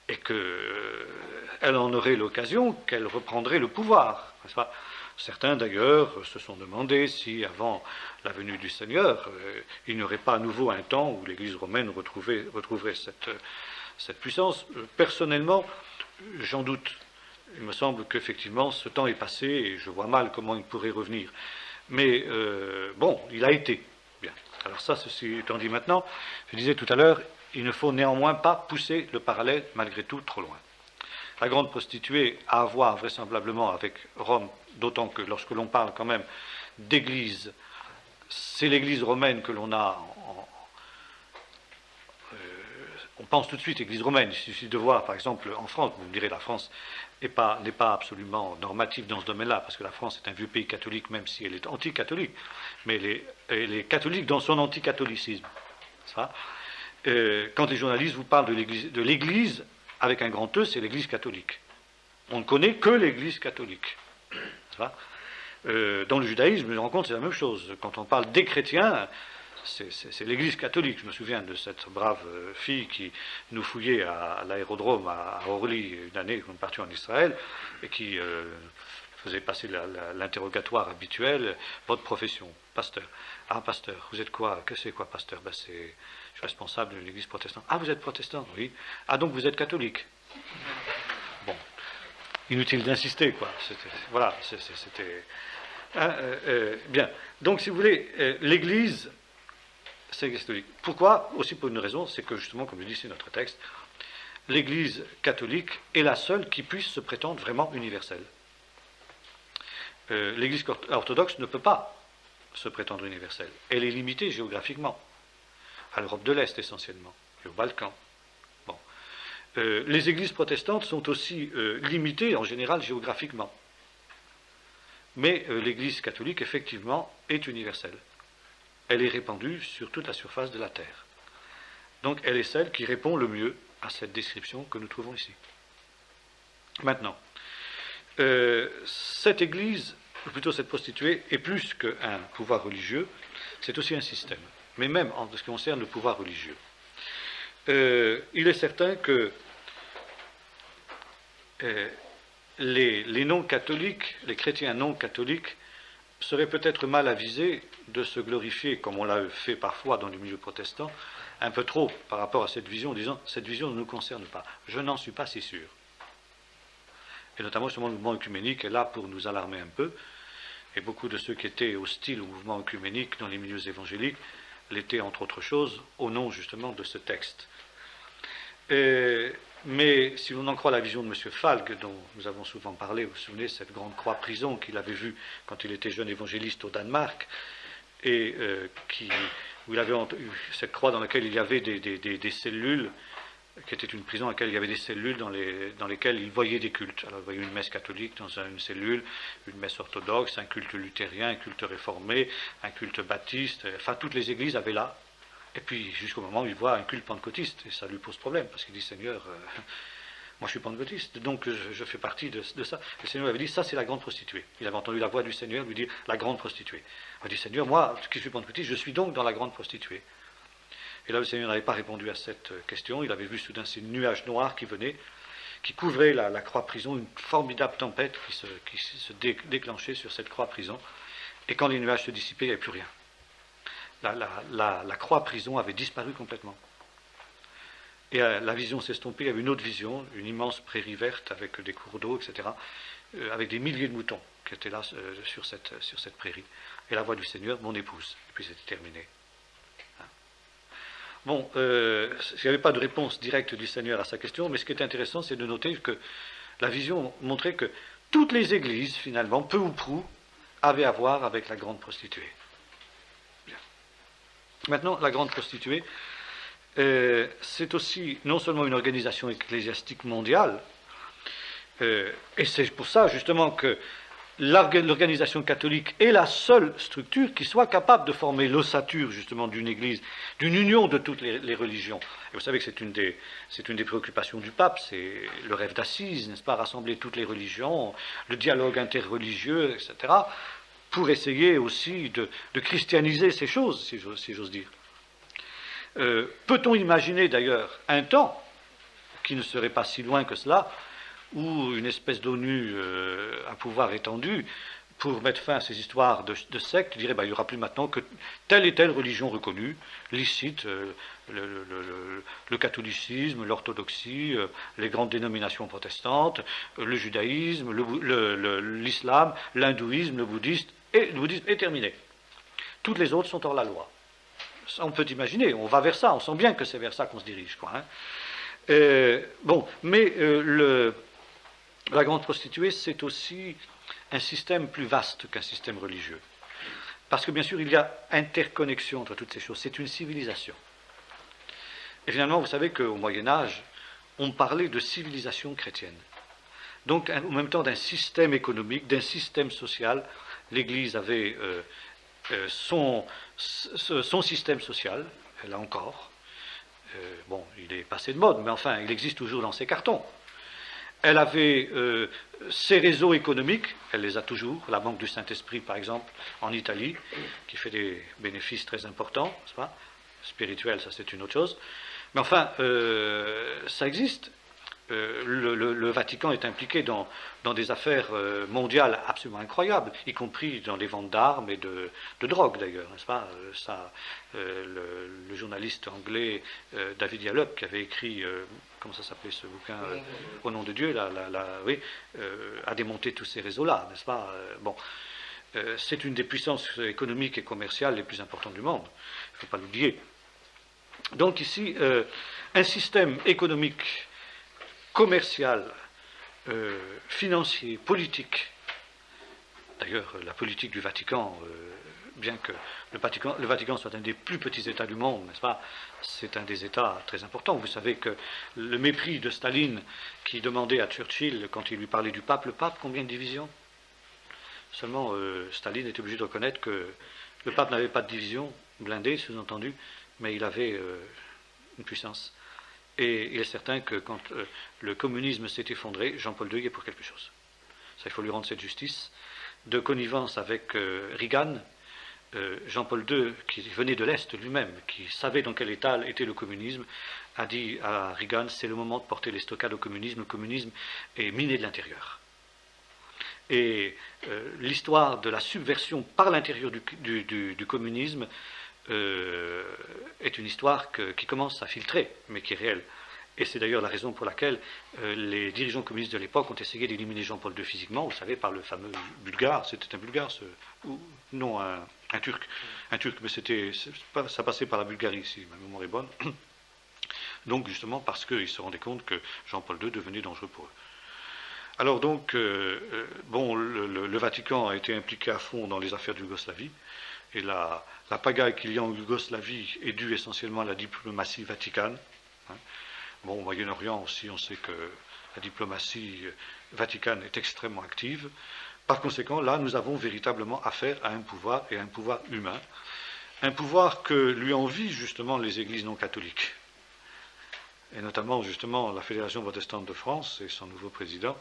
et qu'elle en aurait l'occasion, qu'elle reprendrait le pouvoir, n'est-ce pas ? Certains, d'ailleurs, se sont demandé si, avant la venue du Seigneur, il n'y aurait pas à nouveau un temps où l'Église romaine retrouverait cette puissance. Personnellement, j'en doute. Il me semble qu'effectivement, ce temps est passé, et je vois mal comment il pourrait revenir. Mais, bon, il a été. Bien. Alors ça, ceci étant dit maintenant, je disais tout à l'heure, il ne faut néanmoins pas pousser le parallèle, malgré tout, trop loin. La grande prostituée a à voir vraisemblablement avec Rome, d'autant que lorsque l'on parle quand même d'église, c'est l'église romaine que l'on a on pense tout de suite église romaine. Il suffit de voir, par exemple, en France, vous me direz, la France n'est pas absolument normative dans ce domaine-là, parce que la France est un vieux pays catholique, même si elle est anti-catholique, mais elle est catholique dans son anti-catholicisme. Quand les journalistes vous parlent de l'église avec un grand E, c'est l'Église catholique. On ne connaît que l'Église catholique. Dans le judaïsme, je me rends compte, c'est la même chose. Quand on parle des chrétiens, c'est l'Église catholique. Je me souviens de cette brave fille qui nous fouillait à l'aérodrome à Orly une année quand nous partions en Israël, et qui faisait passer l'interrogatoire habituel. Votre profession, pasteur. Ah, pasteur, vous êtes quoi? Que c'est quoi, pasteur? Je suis responsable de l'Église protestante. Ah, vous êtes protestant? Oui. Ah, donc vous êtes catholique? Bon, inutile d'insister, quoi. Voilà, c'était... bien. Donc, si vous voulez, l'Église, c'est l'Église catholique. Pourquoi? Aussi pour une raison, c'est que justement, comme le dit ici notre texte, l'Église catholique est la seule qui puisse se prétendre vraiment universelle. L'Église orthodoxe ne peut pas se prétendre universelle. Elle est limitée géographiquement, à l'Europe de l'Est essentiellement, et aux Balkans. Bon. Les églises protestantes sont aussi limitées en général géographiquement. Mais l'Église catholique, effectivement, est universelle. Elle est répandue sur toute la surface de la terre. Donc elle est celle qui répond le mieux à cette description que nous trouvons ici. Maintenant, cette Église, ou plutôt cette prostituée, est plus qu'un pouvoir religieux, c'est aussi un système. Mais même en ce qui concerne le pouvoir religieux. Il est certain que les non-catholiques, les chrétiens non-catholiques, seraient peut-être mal avisés de se glorifier, comme on l'a fait parfois dans les milieux protestants, un peu trop par rapport à cette vision, en disant « cette vision ne nous concerne pas ». Je n'en suis pas si sûr. Et notamment, justement, le mouvement œcuménique est là pour nous alarmer un peu, et beaucoup de ceux qui étaient hostiles au mouvement œcuménique dans les milieux évangéliques l'étaient, entre autres choses, au nom justement de ce texte. Mais si l'on en croit la vision de M. Falk, dont nous avons souvent parlé, vous vous souvenez, cette grande croix-prison qu'il avait vue quand il était jeune évangéliste au Danemark, et où il avait cette croix dans laquelle il y avait des cellules, qui était une prison dans laquelle il y avait des cellules dans lesquelles il voyait des cultes. Alors il voyait une messe catholique dans une cellule, une messe orthodoxe, un culte luthérien, un culte réformé, un culte baptiste, enfin toutes les églises avaient là. Et puis jusqu'au moment où il voit un culte pentecôtiste, et ça lui pose problème, parce qu'il dit « Seigneur, moi je suis pentecôtiste, donc je fais partie de ça ». Et le Seigneur avait dit « ça c'est la grande prostituée ». Il avait entendu la voix du Seigneur lui dire « la grande prostituée ». Il a dit « Seigneur, moi qui suis pentecôtiste, je suis donc dans la grande prostituée ». Et là le Seigneur n'avait pas répondu à cette question, il avait vu soudain ces nuages noirs qui venaient, qui couvraient la croix-prison, une formidable tempête qui se déclenchait sur cette croix-prison, et quand les nuages se dissipaient, il n'y avait plus rien. La croix-prison avait disparu complètement. Et la vision s'estompait, il y avait une autre vision, une immense prairie verte avec des cours d'eau, etc. avec des milliers de moutons qui étaient là sur cette prairie. Et la voix du Seigneur, mon épouse. Et puis c'était terminé. Bon, il n'y avait pas de réponse directe du Seigneur à sa question, mais ce qui est intéressant, c'est de noter que la vision montrait que toutes les églises, finalement, peu ou prou, avaient à voir avec la grande prostituée. Bien. Maintenant, la grande prostituée, c'est aussi non seulement une organisation ecclésiastique mondiale, et c'est pour ça, justement, que l'organisation catholique est la seule structure qui soit capable de former l'ossature justement d'une église, d'une union de toutes les religions. Et vous savez que c'est une des préoccupations du pape, c'est le rêve d'Assise, n'est-ce pas, rassembler toutes les religions, le dialogue interreligieux, etc., pour essayer aussi de christianiser ces choses, si j'ose dire. Peut-on imaginer d'ailleurs un temps, qui ne serait pas si loin que cela, ou une espèce d'ONU à pouvoir étendu pour mettre fin à ces histoires de sectes, dirait il n'y aura plus maintenant que telle et telle religion reconnue, licite, le catholicisme, l'orthodoxie, les grandes dénominations protestantes, le judaïsme, l'islam, l'hindouisme, le bouddhisme est terminé. Toutes les autres sont hors la loi. Ça, on peut imaginer, on va vers ça, on sent bien que c'est vers ça qu'on se dirige, quoi. Mais la grande prostituée, c'est aussi un système plus vaste qu'un système religieux. Parce que bien sûr, il y a interconnexion entre toutes ces choses. C'est une civilisation. Et finalement, vous savez qu'au Moyen-Âge, on parlait de civilisation chrétienne. Donc, en même temps d'un système économique, d'un système social, l'Église avait son système social, elle a encore. Il est passé de mode, mais enfin, il existe toujours dans ses cartons. Elle avait ses réseaux économiques, elle les a toujours, la Banque du Saint-Esprit par exemple, en Italie, qui fait des bénéfices très importants, n'est-ce pas? Spirituels, ça c'est une autre chose. Mais enfin, ça existe. Le Vatican est impliqué dans des affaires mondiales absolument incroyables, y compris dans les ventes d'armes et de drogue d'ailleurs, n'est-ce pas? Le journaliste anglais David Yallop, qui avait écrit, comment ça s'appelait ce bouquin, Au nom de Dieu, a démonté tous ces réseaux-là, n'est-ce pas? C'est une des puissances économiques et commerciales les plus importantes du monde, il ne faut pas l'oublier. Donc ici, un système économique, commercial, financier, politique. D'ailleurs, la politique du Vatican, bien que le Vatican soit un des plus petits États du monde, n'est-ce pas, c'est un des États très importants. Vous savez que le mépris de Staline, qui demandait à Churchill, quand il lui parlait du pape, le pape, combien de divisions? Seulement, Staline était obligé de reconnaître que le pape n'avait pas de division, blindée, sous-entendu, mais il avait une puissance. Et il est certain que quand le communisme s'est effondré, Jean-Paul II y est pour quelque chose. Ça, il faut lui rendre cette justice. De connivence avec Reagan, Jean-Paul II, qui venait de l'Est lui-même, qui savait dans quel état était le communisme, a dit à Reagan, c'est le moment de porter les stockades au communisme, le communisme est miné de l'intérieur. Et l'histoire de la subversion par l'intérieur du communisme est une histoire qui commence à filtrer, mais qui est réelle. Et c'est d'ailleurs la raison pour laquelle les dirigeants communistes de l'époque ont essayé d'éliminer Jean-Paul II physiquement, vous savez, par le fameux Bulgare, c'était un Bulgare, non, un Turc, mais ça passait par la Bulgarie, si ma mémoire est bonne. Donc justement parce qu'ils se rendaient compte que Jean-Paul II devenait dangereux pour eux. Alors donc, le Vatican a été impliqué à fond dans les affaires de Yougoslavie, et la pagaille qu'il y a en Yougoslavie est due essentiellement à la diplomatie vaticane. Au Moyen-Orient aussi, on sait que la diplomatie vaticane est extrêmement active. Par conséquent, là, nous avons véritablement affaire à un pouvoir, et à un pouvoir humain, un pouvoir que lui envient justement les églises non catholiques, et notamment justement la Fédération protestante de France et son nouveau président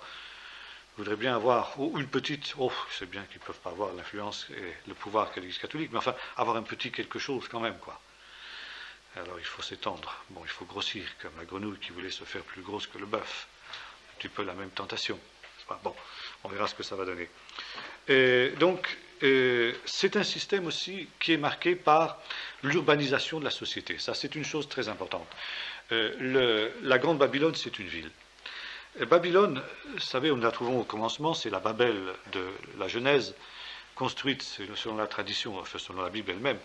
voudraient bien avoir une petite, c'est bien qu'ils ne peuvent pas avoir l'influence et le pouvoir que l'Église catholique, mais enfin avoir un petit quelque chose quand même, quoi. Alors il faut s'étendre, il faut grossir, comme la grenouille qui voulait se faire plus grosse que le bœuf. Un petit peu la même tentation. On verra ce que ça va donner. C'est un système aussi qui est marqué par l'urbanisation de la société. Ça, c'est une chose très importante. La Grande Babylone, c'est une ville. Et Babylone, vous savez, nous la trouvons au commencement, c'est la Babel de la Genèse, construite, selon la tradition, enfin selon la Bible elle-même,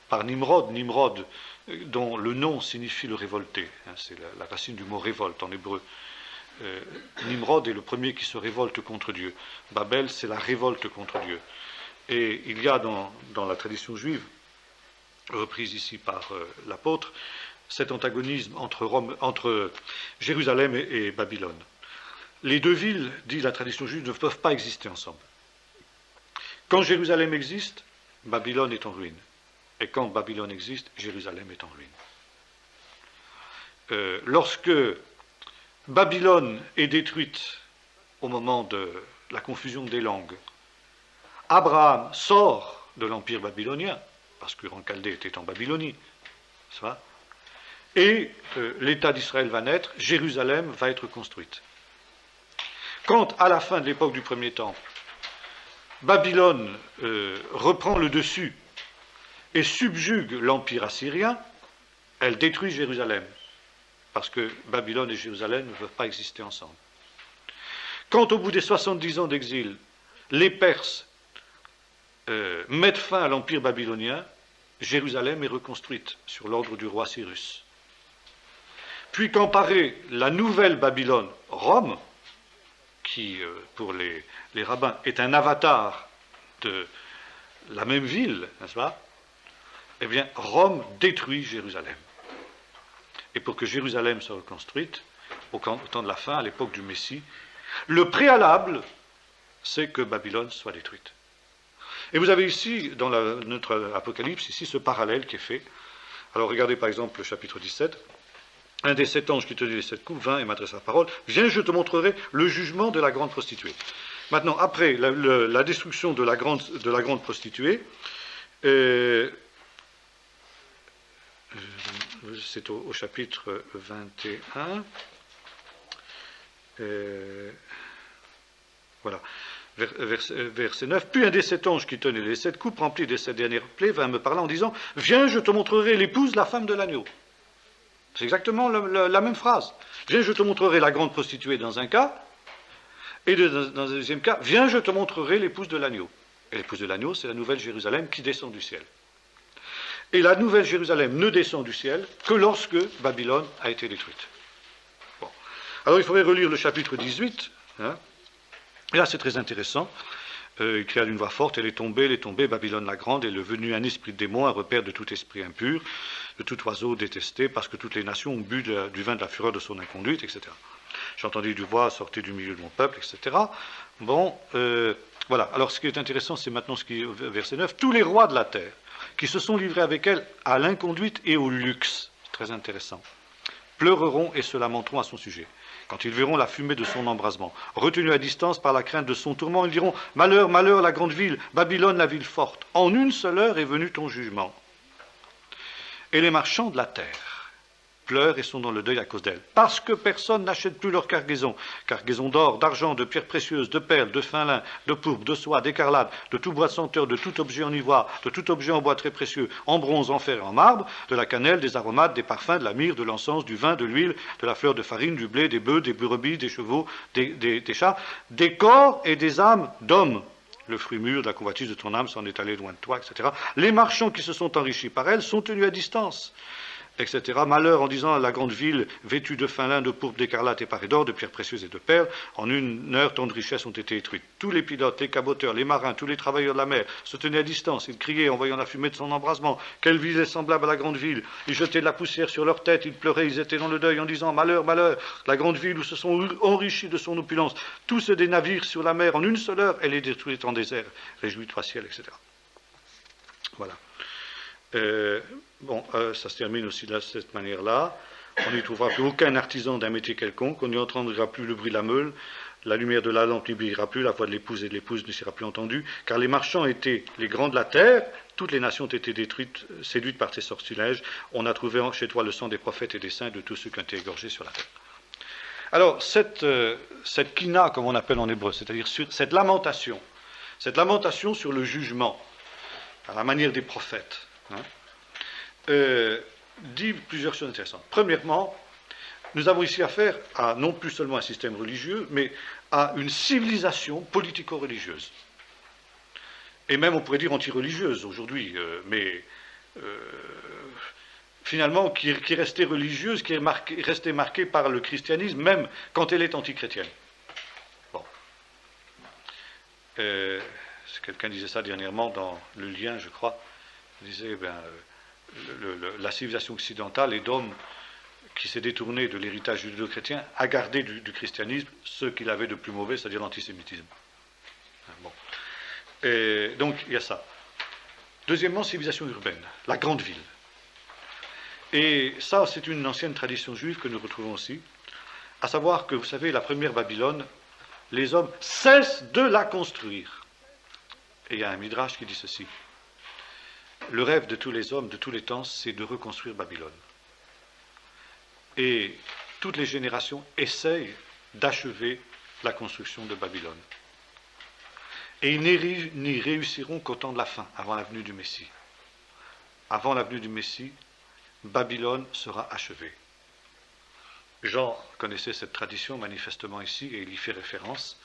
par Nimrod. Nimrod, dont le nom signifie le révolté, hein, c'est la racine du mot révolte en hébreu. Nimrod est le premier qui se révolte contre Dieu. Babel, c'est la révolte contre Dieu. Et il y a dans la tradition juive, reprise ici par l'apôtre, cet antagonisme entre Jérusalem et Babylone. Les deux villes, dit la tradition juive, ne peuvent pas exister ensemble. Quand Jérusalem existe, Babylone est en ruine. Et quand Babylone existe, Jérusalem est en ruine. Lorsque Babylone est détruite au moment de la confusion des langues, Abraham sort de l'empire babylonien, parce que Chaldée était en Babylonie, ça, et l'État d'Israël va naître, Jérusalem va être construite. Quand, à la fin de l'époque du premier temple, Babylone reprend le dessus et subjugue l'empire assyrien, elle détruit Jérusalem, parce que Babylone et Jérusalem ne peuvent pas exister ensemble. Quand, au bout des 70 ans d'exil, les Perses mettent fin à l'empire babylonien, Jérusalem est reconstruite sur l'ordre du roi Cyrus. Puis quand paraît la nouvelle Babylone, Rome, qui, pour les rabbins, est un avatar de la même ville, n'est-ce pas? Eh bien, Rome détruit Jérusalem. Et pour que Jérusalem soit reconstruite, au temps de la fin, à l'époque du Messie, le préalable, c'est que Babylone soit détruite. Et vous avez ici, dans notre Apocalypse, ici, ce parallèle qui est fait. Alors, regardez par exemple le chapitre 17. Un des 7 anges qui tenait les 7 coupes vint et m'adressa la parole. Viens, je te montrerai le jugement de la grande prostituée. Maintenant, après la destruction de la grande prostituée, c'est au chapitre 21. Voilà. Verset 9. Puis un des 7 anges qui tenait les 7 coupes remplies des 7 dernières plaies vint me parler en disant: Viens, je te montrerai l'épouse, la femme de l'agneau. C'est exactement la même phrase. Viens, je te montrerai la grande prostituée dans un cas, et dans un deuxième cas, viens, je te montrerai l'épouse de l'agneau. Et l'épouse de l'agneau, c'est la nouvelle Jérusalem qui descend du ciel. Et la nouvelle Jérusalem ne descend du ciel que lorsque Babylone a été détruite. Bon. Alors il faudrait relire le chapitre 18. Hein. Et là, c'est très intéressant. Il cria d'une voix forte: elle est tombée, Babylone la grande, est venue un esprit de démon, un repère de tout esprit impur, de tout oiseau détesté, parce que toutes les nations ont bu du vin de la fureur de son inconduite, etc. J'ai entendu du voix sortir du milieu de mon peuple, etc. Bon, voilà. Alors, ce qui est intéressant, c'est maintenant verset 9. Tous les rois de la terre qui se sont livrés avec elle à l'inconduite et au luxe, très intéressant, pleureront et se lamenteront à son sujet. Quand ils verront la fumée de son embrasement, retenus à distance par la crainte de son tourment, ils diront: Malheur, malheur, la grande ville, Babylone, la ville forte. En une seule heure est venu ton jugement. Et les marchands de la terre pleurent et sont dans le deuil à cause d'elle, parce que personne n'achète plus leur cargaison d'or, d'argent, de pierres précieuses, de perles, de fin lin, de pourpre, de soie, d'écarlate, de tout bois de senteur, de tout objet en ivoire, de tout objet en bois très précieux, en bronze, en fer et en marbre, de la cannelle, des aromates, des parfums, de la myrrhe, de l'encens, du vin, de l'huile, de la fleur de farine, du blé, des bœufs, des brebis, des chevaux, des chats, des corps et des âmes d'hommes. Le fruit mûr de la convoitise de ton âme s'en est allé loin de toi, etc. Les marchands qui se sont enrichis par elle sont tenus à distance, etc. Malheur en disant à la grande ville, vêtue de fin lin, de pourpre, d'écarlate et parée d'or, de pierres précieuses et de perles, en une heure tant de richesses ont été détruites. Tous les pilotes, les caboteurs, les marins, tous les travailleurs de la mer se tenaient à distance. Ils criaient en voyant la fumée de son embrasement: quelle ville est semblable à la grande ville. Ils jetaient de la poussière sur leur tête, ils pleuraient, ils étaient dans le deuil en disant: malheur, malheur, la grande ville où se sont enrichis de son opulence tous des navires sur la mer. En une seule heure, elle est détruite en désert. Réjouis-toi ciel, etc. Voilà. Ça se termine aussi de cette manière-là. On n'y trouvera plus aucun artisan d'un métier quelconque, on n'y entendra plus le bruit de la meule, la lumière de la lampe n'y brillera plus, la voix de l'épouse et de l'épouse ne sera plus entendue, car les marchands étaient les grands de la terre, toutes les nations ont été détruites, séduites par tes sortilèges. On a trouvé chez toi le sang des prophètes et des saints, de tous ceux qui ont été égorgés sur la terre. Alors, cette kina, comme on appelle en hébreu, c'est-à-dire cette lamentation sur le jugement, à la manière des prophètes, dit plusieurs choses intéressantes. Premièrement, nous avons ici affaire à non plus seulement un système religieux, mais à une civilisation politico-religieuse. Et même, on pourrait dire, anti-religieuse aujourd'hui, mais finalement, qui restait religieuse, qui est restée marquée par le christianisme, même quand elle est anti-chrétienne. Bon. Quelqu'un disait ça dernièrement dans Le Lien, je crois. Il disait, la civilisation occidentale est d'hommes qui s'est détourné de l'héritage judéo-chrétien, a gardé du christianisme ce qu'il avait de plus mauvais, c'est-à-dire l'antisémitisme. Bon. Et donc, il y a ça. Deuxièmement, civilisation urbaine, la grande ville. Et ça, c'est une ancienne tradition juive que nous retrouvons aussi, à savoir que, vous savez, la première Babylone, les hommes cessent de la construire. Et il y a un midrash qui dit ceci. Le rêve de tous les hommes, de tous les temps, c'est de reconstruire Babylone. Et toutes les générations essayent d'achever la construction de Babylone. Et ils n'y réussiront qu'au temps de la fin, avant la venue du Messie. Avant la venue du Messie, Babylone sera achevée. Jean connaissait cette tradition manifestement ici, et il y fait référence,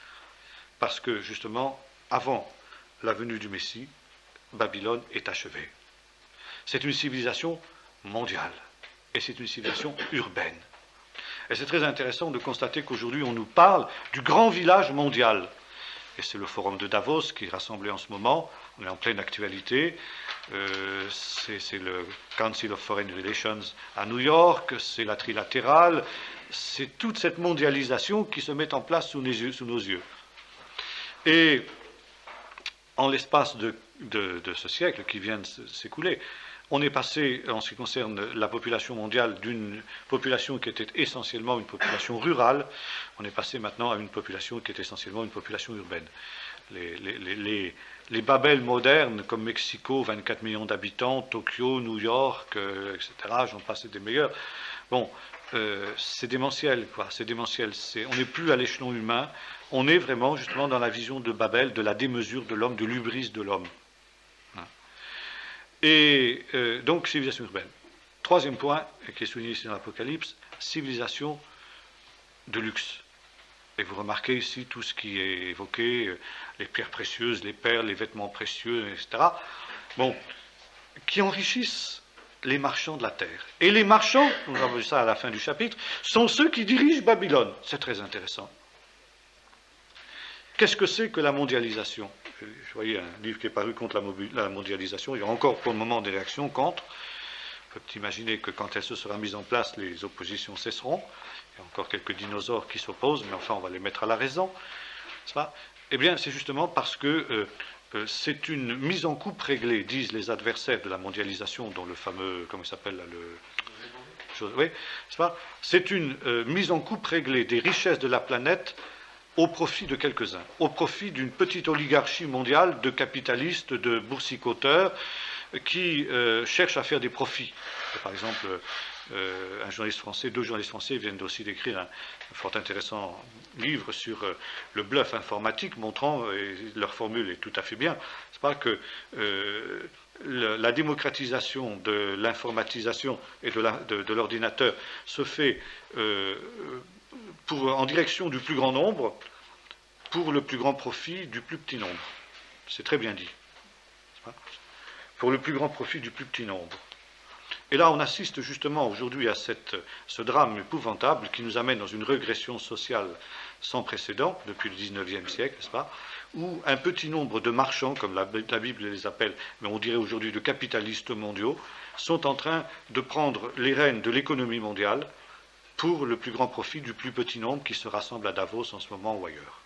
parce que justement, avant la venue du Messie, Babylone est achevée. C'est une civilisation mondiale. Et c'est une civilisation urbaine. Et c'est très intéressant de constater qu'aujourd'hui on nous parle du grand village mondial. Et c'est le forum de Davos qui est rassemblé en ce moment, on est en pleine actualité, c'est le Council of Foreign Relations à New York, c'est la trilatérale, c'est toute cette mondialisation qui se met en place sous nos yeux. Et en l'espace de ce siècle qui vient de s'écouler, on est passé, en ce qui concerne la population mondiale, d'une population qui était essentiellement une population rurale, on est passé maintenant à une population qui est essentiellement une population urbaine. Les Babel modernes, comme Mexico, 24 millions d'habitants, Tokyo, New York, etc., j'en passe des meilleurs, bon, c'est démentiel, quoi, c'est démentiel. On n'est plus à l'échelon humain, on est vraiment justement dans la vision de Babel, de la démesure de l'homme, de l'hubris de l'homme. Et donc, civilisation urbaine. Troisième point, qui est souligné ici dans l'Apocalypse, civilisation de luxe. Et vous remarquez ici tout ce qui est évoqué, les pierres précieuses, les perles, les vêtements précieux, etc. Bon, qui enrichissent les marchands de la terre. Et les marchands, nous avons vu ça à la fin du chapitre, sont ceux qui dirigent Babylone. C'est très intéressant. Qu'est-ce que c'est que la mondialisation? Vous voyez un livre qui est paru contre la mondialisation. Il y a encore pour le moment des réactions contre. On peut imaginer que quand elle se sera mise en place, les oppositions cesseront. Il y a encore quelques dinosaures qui s'opposent, mais enfin on va les mettre à la raison. Eh bien, c'est justement parce que c'est une mise en coupe réglée, disent les adversaires de la mondialisation, dont le fameux, comment il s'appelle là, oui, c'est une mise en coupe réglée des richesses de la planète au profit de quelques-uns, au profit d'une petite oligarchie mondiale de capitalistes, de boursicoteurs qui cherchent à faire des profits. Par exemple, un journaliste français, 2 journalistes français viennent aussi d'écrire un fort intéressant livre sur le bluff informatique, montrant, et leur formule est tout à fait bien, c'est pas que la démocratisation de l'informatisation et de l'ordinateur se fait en direction du plus grand nombre, pour le plus grand profit du plus petit nombre. C'est très bien dit. Pour le plus grand profit du plus petit nombre. Et là, on assiste justement aujourd'hui à ce drame épouvantable qui nous amène dans une régression sociale sans précédent, depuis le XIXe siècle, n'est-ce pas, où un petit nombre de marchands, comme la Bible les appelle, mais on dirait aujourd'hui de capitalistes mondiaux, sont en train de prendre les rênes de l'économie mondiale pour le plus grand profit du plus petit nombre qui se rassemble à Davos en ce moment ou ailleurs.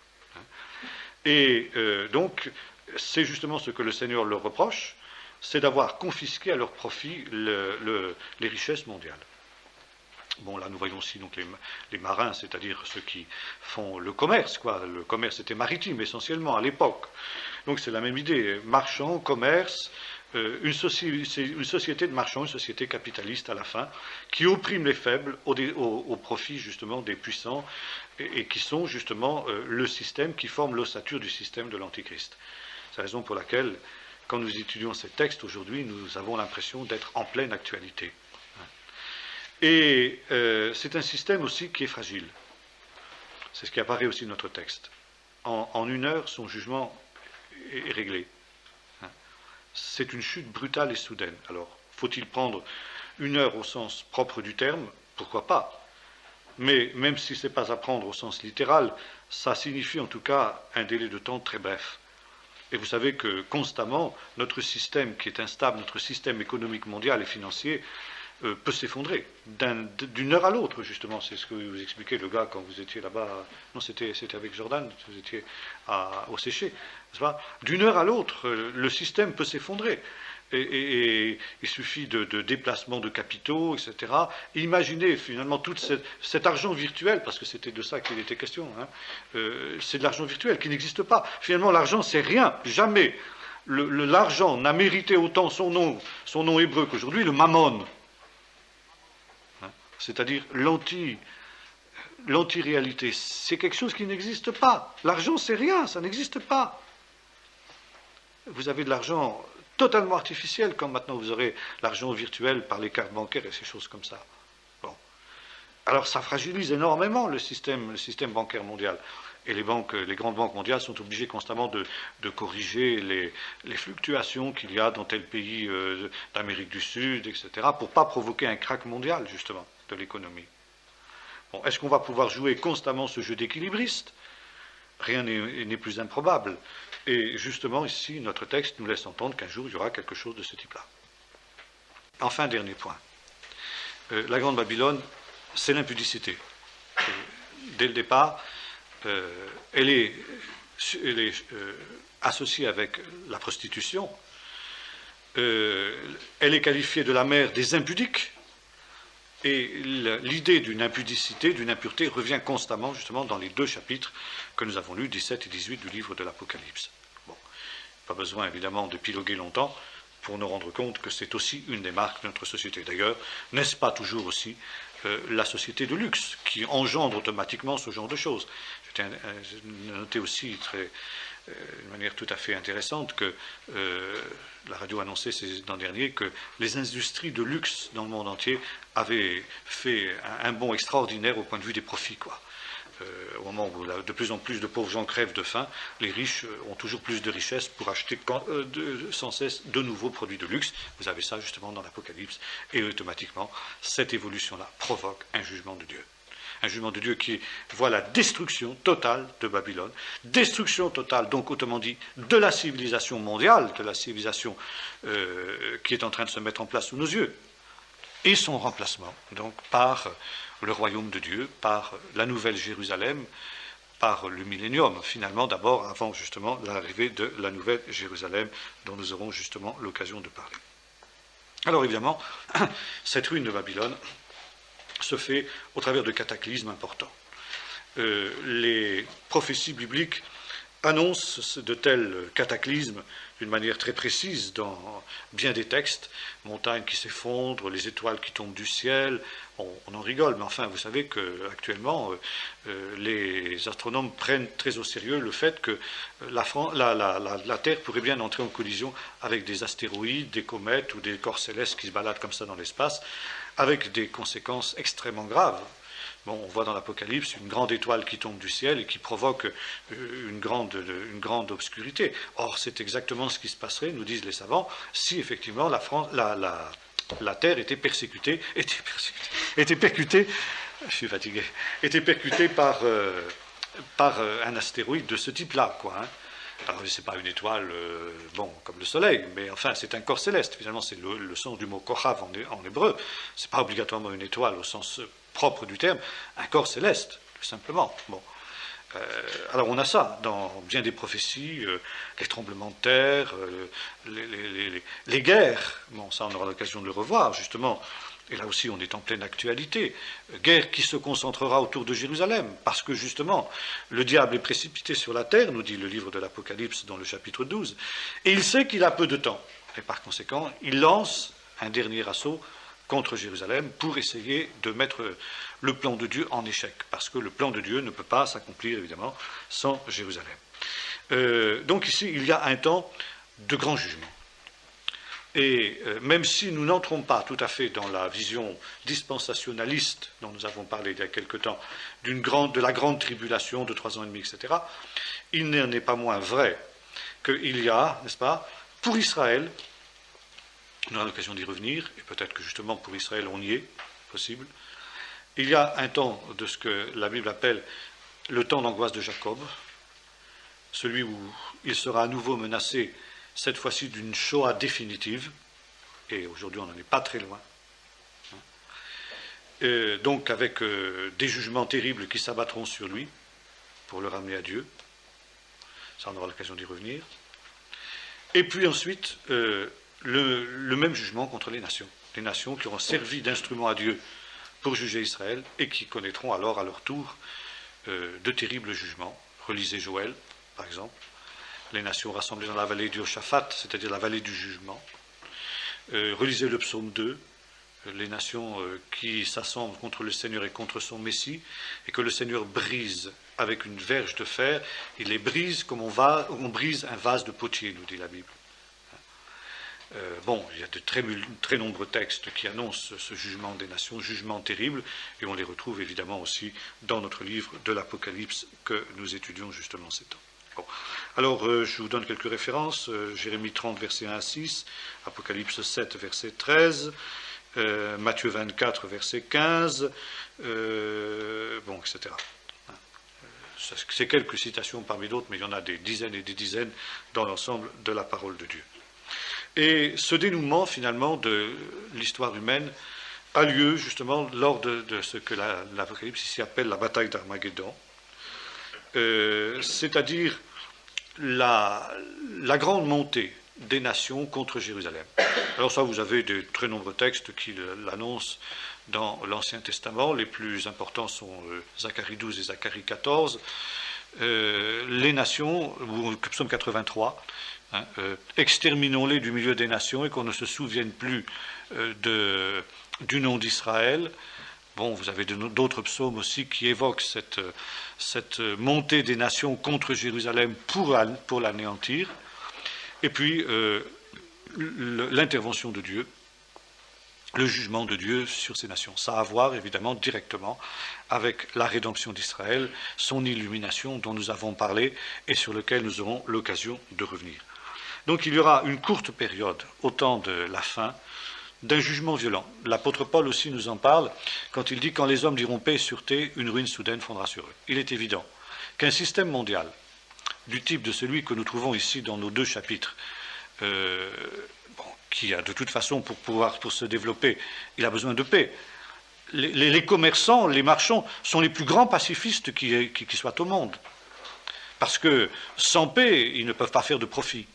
Et donc, c'est justement ce que le Seigneur leur reproche, c'est d'avoir confisqué à leur profit les richesses mondiales. Bon, là, nous voyons aussi donc les marins, c'est-à-dire ceux qui font le commerce, quoi. Le commerce était maritime, essentiellement, à l'époque. Donc, c'est la même idée. Marchand, commerce, c'est une société de marchands, une société capitaliste à la fin, qui opprime les faibles au profit, justement, des puissants, et qui sont, justement, le système qui forme l'ossature du système de l'Antichrist. C'est la raison pour laquelle, quand nous étudions ces textes aujourd'hui, nous avons l'impression d'être en pleine actualité. Et c'est un système aussi qui est fragile. C'est ce qui apparaît aussi dans notre texte. En 1 heure, son jugement est réglé. C'est une chute brutale et soudaine. Alors, faut-il prendre 1 heure au sens propre du terme? Pourquoi pas? Mais même si ce n'est pas à prendre au sens littéral, ça signifie en tout cas un délai de temps très bref. Et vous savez que constamment, notre système qui est instable, notre système économique mondial et financier, peut s'effondrer d'une heure à l'autre, justement. C'est ce que vous expliquez, le gars, quand vous étiez là-bas. Non, c'était avec Jordan, vous étiez au séché. D'une heure à l'autre, le système peut s'effondrer. Et il suffit de déplacements de capitaux, etc. Imaginez finalement tout cet argent virtuel, parce que c'était de ça qu'il était question. C'est de l'argent virtuel qui n'existe pas. Finalement, l'argent, c'est rien, jamais. L'argent n'a mérité autant son nom hébreu qu'aujourd'hui, le mammon. C'est-à-dire l'anti-réalité. C'est quelque chose qui n'existe pas. L'argent, c'est rien, ça n'existe pas. Vous avez de l'argent totalement artificiel, comme maintenant vous aurez l'argent virtuel par les cartes bancaires et ces choses comme ça. Bon. Alors ça fragilise énormément le système bancaire mondial. Et les grandes banques mondiales sont obligées constamment de corriger les fluctuations qu'il y a dans tel pays d'Amérique du Sud, etc., pour ne pas provoquer un krach mondial, justement, de l'économie. Bon, est-ce qu'on va pouvoir jouer constamment ce jeu d'équilibriste? Rien n'est plus improbable. Et justement, ici, notre texte nous laisse entendre qu'un jour, il y aura quelque chose de ce type-là. Enfin, dernier point. La Grande Babylone, c'est l'impudicité. Dès le départ, elle est associée avec la prostitution. Elle est qualifiée de la mère des impudiques. Et l'idée d'une impudicité, d'une impureté, revient constamment, justement, dans les 2 chapitres que nous avons lus, 17 et 18 du livre de l'Apocalypse. Bon, pas besoin, évidemment, de piloguer longtemps pour nous rendre compte que c'est aussi une des marques de notre société. D'ailleurs, n'est-ce pas toujours aussi la société de luxe qui engendre automatiquement ce genre de choses? J'ai noté aussi d'une manière tout à fait intéressante que la radio annonçait l'an dernier que les industries de luxe dans le monde entier avaient fait un bond extraordinaire au point de vue des profits, quoi. Au moment où de plus en plus de pauvres gens crèvent de faim, les riches ont toujours plus de richesses pour acheter sans cesse de nouveaux produits de luxe. Vous avez ça justement dans l'Apocalypse, et automatiquement, cette évolution-là provoque un jugement de Dieu. Un jugement de Dieu qui voit la destruction totale de Babylone, destruction totale, donc autrement dit, de la civilisation mondiale, de la civilisation qui est en train de se mettre en place sous nos yeux, et son remplacement, donc par le royaume de Dieu, par la nouvelle Jérusalem, par le millénium, finalement, d'abord, avant justement l'arrivée de la nouvelle Jérusalem, dont nous aurons justement l'occasion de parler. Alors évidemment, cette ruine de Babylone se fait au travers de cataclysmes importants. Les prophéties bibliques annoncent de tels cataclysmes d'une manière très précise dans bien des textes, montagnes qui s'effondrent, les étoiles qui tombent du ciel, on en rigole, mais enfin vous savez qu'actuellement les astronomes prennent très au sérieux le fait que la Terre pourrait bien entrer en collision avec des astéroïdes, des comètes ou des corps célestes qui se baladent comme ça dans l'espace, avec des conséquences extrêmement graves. Bon, on voit dans l'Apocalypse une grande étoile qui tombe du ciel et qui provoque une grande obscurité. Or, c'est exactement ce qui se passerait, nous disent les savants, si effectivement la Terre était percutée, je suis fatigué, était percutée par un astéroïde de ce type-là, quoi. Alors, ce n'est pas une étoile, comme le Soleil, mais enfin, c'est un corps céleste. Finalement, c'est le sens du mot kohav en hébreu. Ce n'est pas obligatoirement une étoile au sens propre du terme, un corps céleste, tout simplement. Bon. Alors, on a ça dans bien des prophéties, les tremblements de terre, les guerres. Bon, ça, on aura l'occasion de le revoir, justement. Et là aussi, on est en pleine actualité. Guerre qui se concentrera autour de Jérusalem, parce que justement, le diable est précipité sur la terre, nous dit le livre de l'Apocalypse dans le chapitre 12, et il sait qu'il a peu de temps. Et par conséquent, il lance un dernier assaut contre Jérusalem pour essayer de mettre le plan de Dieu en échec, parce que le plan de Dieu ne peut pas s'accomplir, évidemment, sans Jérusalem. Donc ici, il y a un temps de grand jugement. Et même si nous n'entrons pas tout à fait dans la vision dispensationaliste dont nous avons parlé il y a quelque temps, de la grande tribulation de 3 ans et demi, etc., il n'en est pas moins vrai qu'il y a, n'est-ce pas, pour Israël, on aura l'occasion d'y revenir, et peut-être que justement pour Israël on y est, possible, il y a un temps de ce que la Bible appelle le temps d'angoisse de Jacob, celui où il sera à nouveau menacé, cette fois-ci d'une Shoah définitive, et aujourd'hui on n'en est pas très loin, donc avec des jugements terribles qui s'abattront sur lui pour le ramener à Dieu, ça on aura l'occasion d'y revenir, et puis ensuite le même jugement contre les nations qui auront servi d'instrument à Dieu pour juger Israël et qui connaîtront alors à leur tour de terribles jugements. Relisez Joël, par exemple, les nations rassemblées dans la vallée du Hoshaphat, c'est-à-dire la vallée du jugement. Relisez le psaume 2, les nations qui s'assemblent contre le Seigneur et contre son Messie, et que le Seigneur brise avec une verge de fer, il les brise comme on brise un vase de potier, nous dit la Bible. Il y a de très nombreux textes qui annoncent ce jugement des nations, jugement terrible, et on les retrouve évidemment aussi dans notre livre de l'Apocalypse que nous étudions justement ces temps. Bon. Alors, je vous donne quelques références. Jérémie 30, verset 1 à 6, Apocalypse 7, verset 13, Matthieu 24, verset 15, etc. C'est quelques citations parmi d'autres, mais il y en a des dizaines et des dizaines dans l'ensemble de la parole de Dieu. Et ce dénouement, finalement, de l'histoire humaine a lieu, justement, lors de ce que l'Apocalypse ici appelle la bataille d'Armageddon, c'est-à-dire la grande montée des nations contre Jérusalem. Alors ça, vous avez de très nombreux textes qui l'annoncent dans l'Ancien Testament. Les plus importants sont Zacharie 12 et Zacharie 14. Les nations, ou psaume 83, exterminons-les du milieu des nations et qu'on ne se souvienne plus du nom d'Israël. Bon, vous avez d'autres psaumes aussi qui évoquent cette montée des nations contre Jérusalem pour l'anéantir. Et puis, l'intervention de Dieu, le jugement de Dieu sur ces nations. Ça a à voir, évidemment, directement avec la rédemption d'Israël, son illumination dont nous avons parlé et sur lequel nous aurons l'occasion de revenir. Donc il y aura une courte période, au temps de la fin, d'un jugement violent. L'apôtre Paul aussi nous en parle quand il dit « Quand les hommes diront paix et sûreté, une ruine soudaine fondra sur eux ». Il est évident qu'un système mondial du type de celui que nous trouvons ici dans nos 2 chapitres, qui a de toute façon pour se développer, il a besoin de paix. Les commerçants, les marchands sont les plus grands pacifistes qui soient au monde. Parce que sans paix, ils ne peuvent pas faire de profit.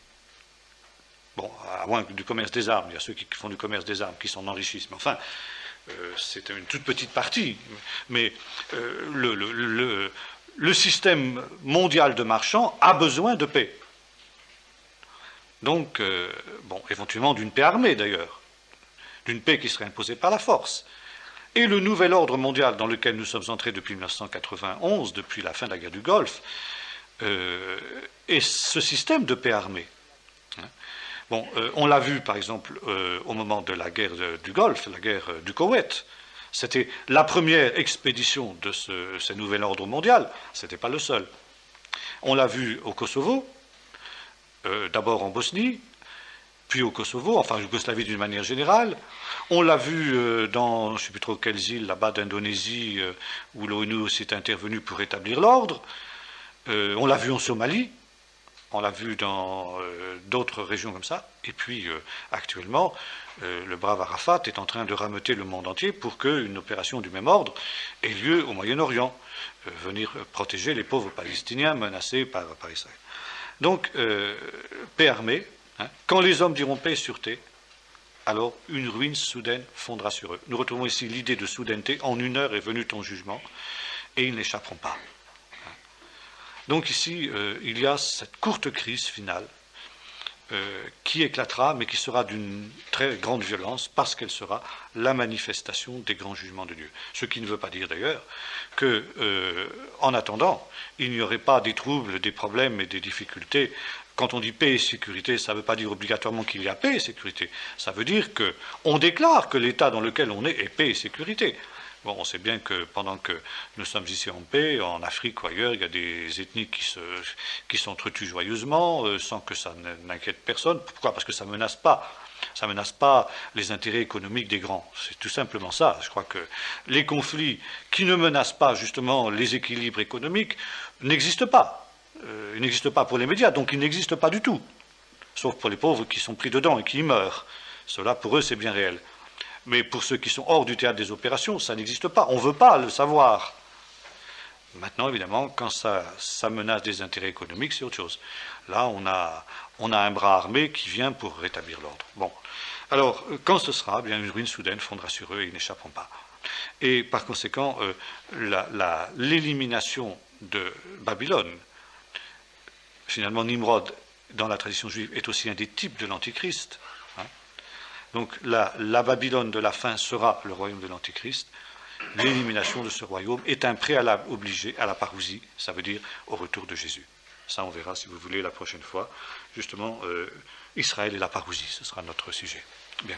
Bon, à moins que du commerce des armes, il y a ceux qui font du commerce des armes, qui s'en enrichissent. Mais enfin, c'est une toute petite partie. Mais le système mondial de marchands a besoin de paix. Donc, éventuellement d'une paix armée d'ailleurs, d'une paix qui serait imposée par la force. Et le nouvel ordre mondial dans lequel nous sommes entrés depuis 1991, depuis la fin de la guerre du Golfe, est ce système de paix armée. On l'a vu par exemple au moment de la guerre du Golfe, la guerre du Koweït. C'était la première expédition de ce nouvel ordre mondial, ce n'était pas le seul. On l'a vu au Kosovo, d'abord en Bosnie, puis au Kosovo, enfin en Yougoslavie d'une manière générale. On l'a vu dans, je ne sais plus trop quelles îles, là-bas d'Indonésie, où l'ONU s'est intervenue pour rétablir l'ordre. On l'a vu en Somalie. On l'a vu dans d'autres régions comme ça. Et puis, actuellement, le brave Arafat est en train de rameuter le monde entier pour qu'une opération du même ordre ait lieu au Moyen-Orient, venir protéger les pauvres Palestiniens menacés par Israël. Donc, paix armée. Quand les hommes diront paix et sûreté, alors une ruine soudaine fondra sur eux. Nous retrouvons ici l'idée de soudaineté. En 1 heure est venu ton jugement, et ils n'échapperont pas. Donc ici, il y a cette courte crise finale qui éclatera, mais qui sera d'une très grande violence, parce qu'elle sera la manifestation des grands jugements de Dieu. Ce qui ne veut pas dire d'ailleurs que, en attendant, il n'y aurait pas des troubles, des problèmes et des difficultés quand on dit paix et sécurité, ça ne veut pas dire obligatoirement qu'il y a paix et sécurité. Ça veut dire qu'on déclare que l'état dans lequel on est paix et sécurité. Bon, on sait bien que pendant que nous sommes ici en paix, en Afrique ou ailleurs, il y a des ethnies qui s'entretuent joyeusement, sans que ça n'inquiète personne. Pourquoi? Parce que ça menace pas. Ça ne menace pas les intérêts économiques des grands. C'est tout simplement ça. Je crois que les conflits qui ne menacent pas justement les équilibres économiques n'existent pas. Ils n'existent pas pour les médias, donc ils n'existent pas du tout. Sauf pour les pauvres qui sont pris dedans et qui y meurent. Cela, pour eux, c'est bien réel. Mais pour ceux qui sont hors du théâtre des opérations, ça n'existe pas. On ne veut pas le savoir. Maintenant, évidemment, quand ça menace des intérêts économiques, c'est autre chose. Là, on a un bras armé qui vient pour rétablir l'ordre. Bon. Alors, quand ce sera, bien une ruine soudaine fondra sur eux et ils n'échapperont pas. Et par conséquent, l'élimination de Babylone, finalement, Nimrod, dans la tradition juive, est aussi un des types de l'Antichrist. Donc la Babylone de la fin sera le royaume de l'Antichrist. L'élimination de ce royaume est un préalable obligé à la parousie, ça veut dire au retour de Jésus. Ça, on verra, si vous voulez, la prochaine fois. Justement, Israël et la parousie, ce sera notre sujet. Bien.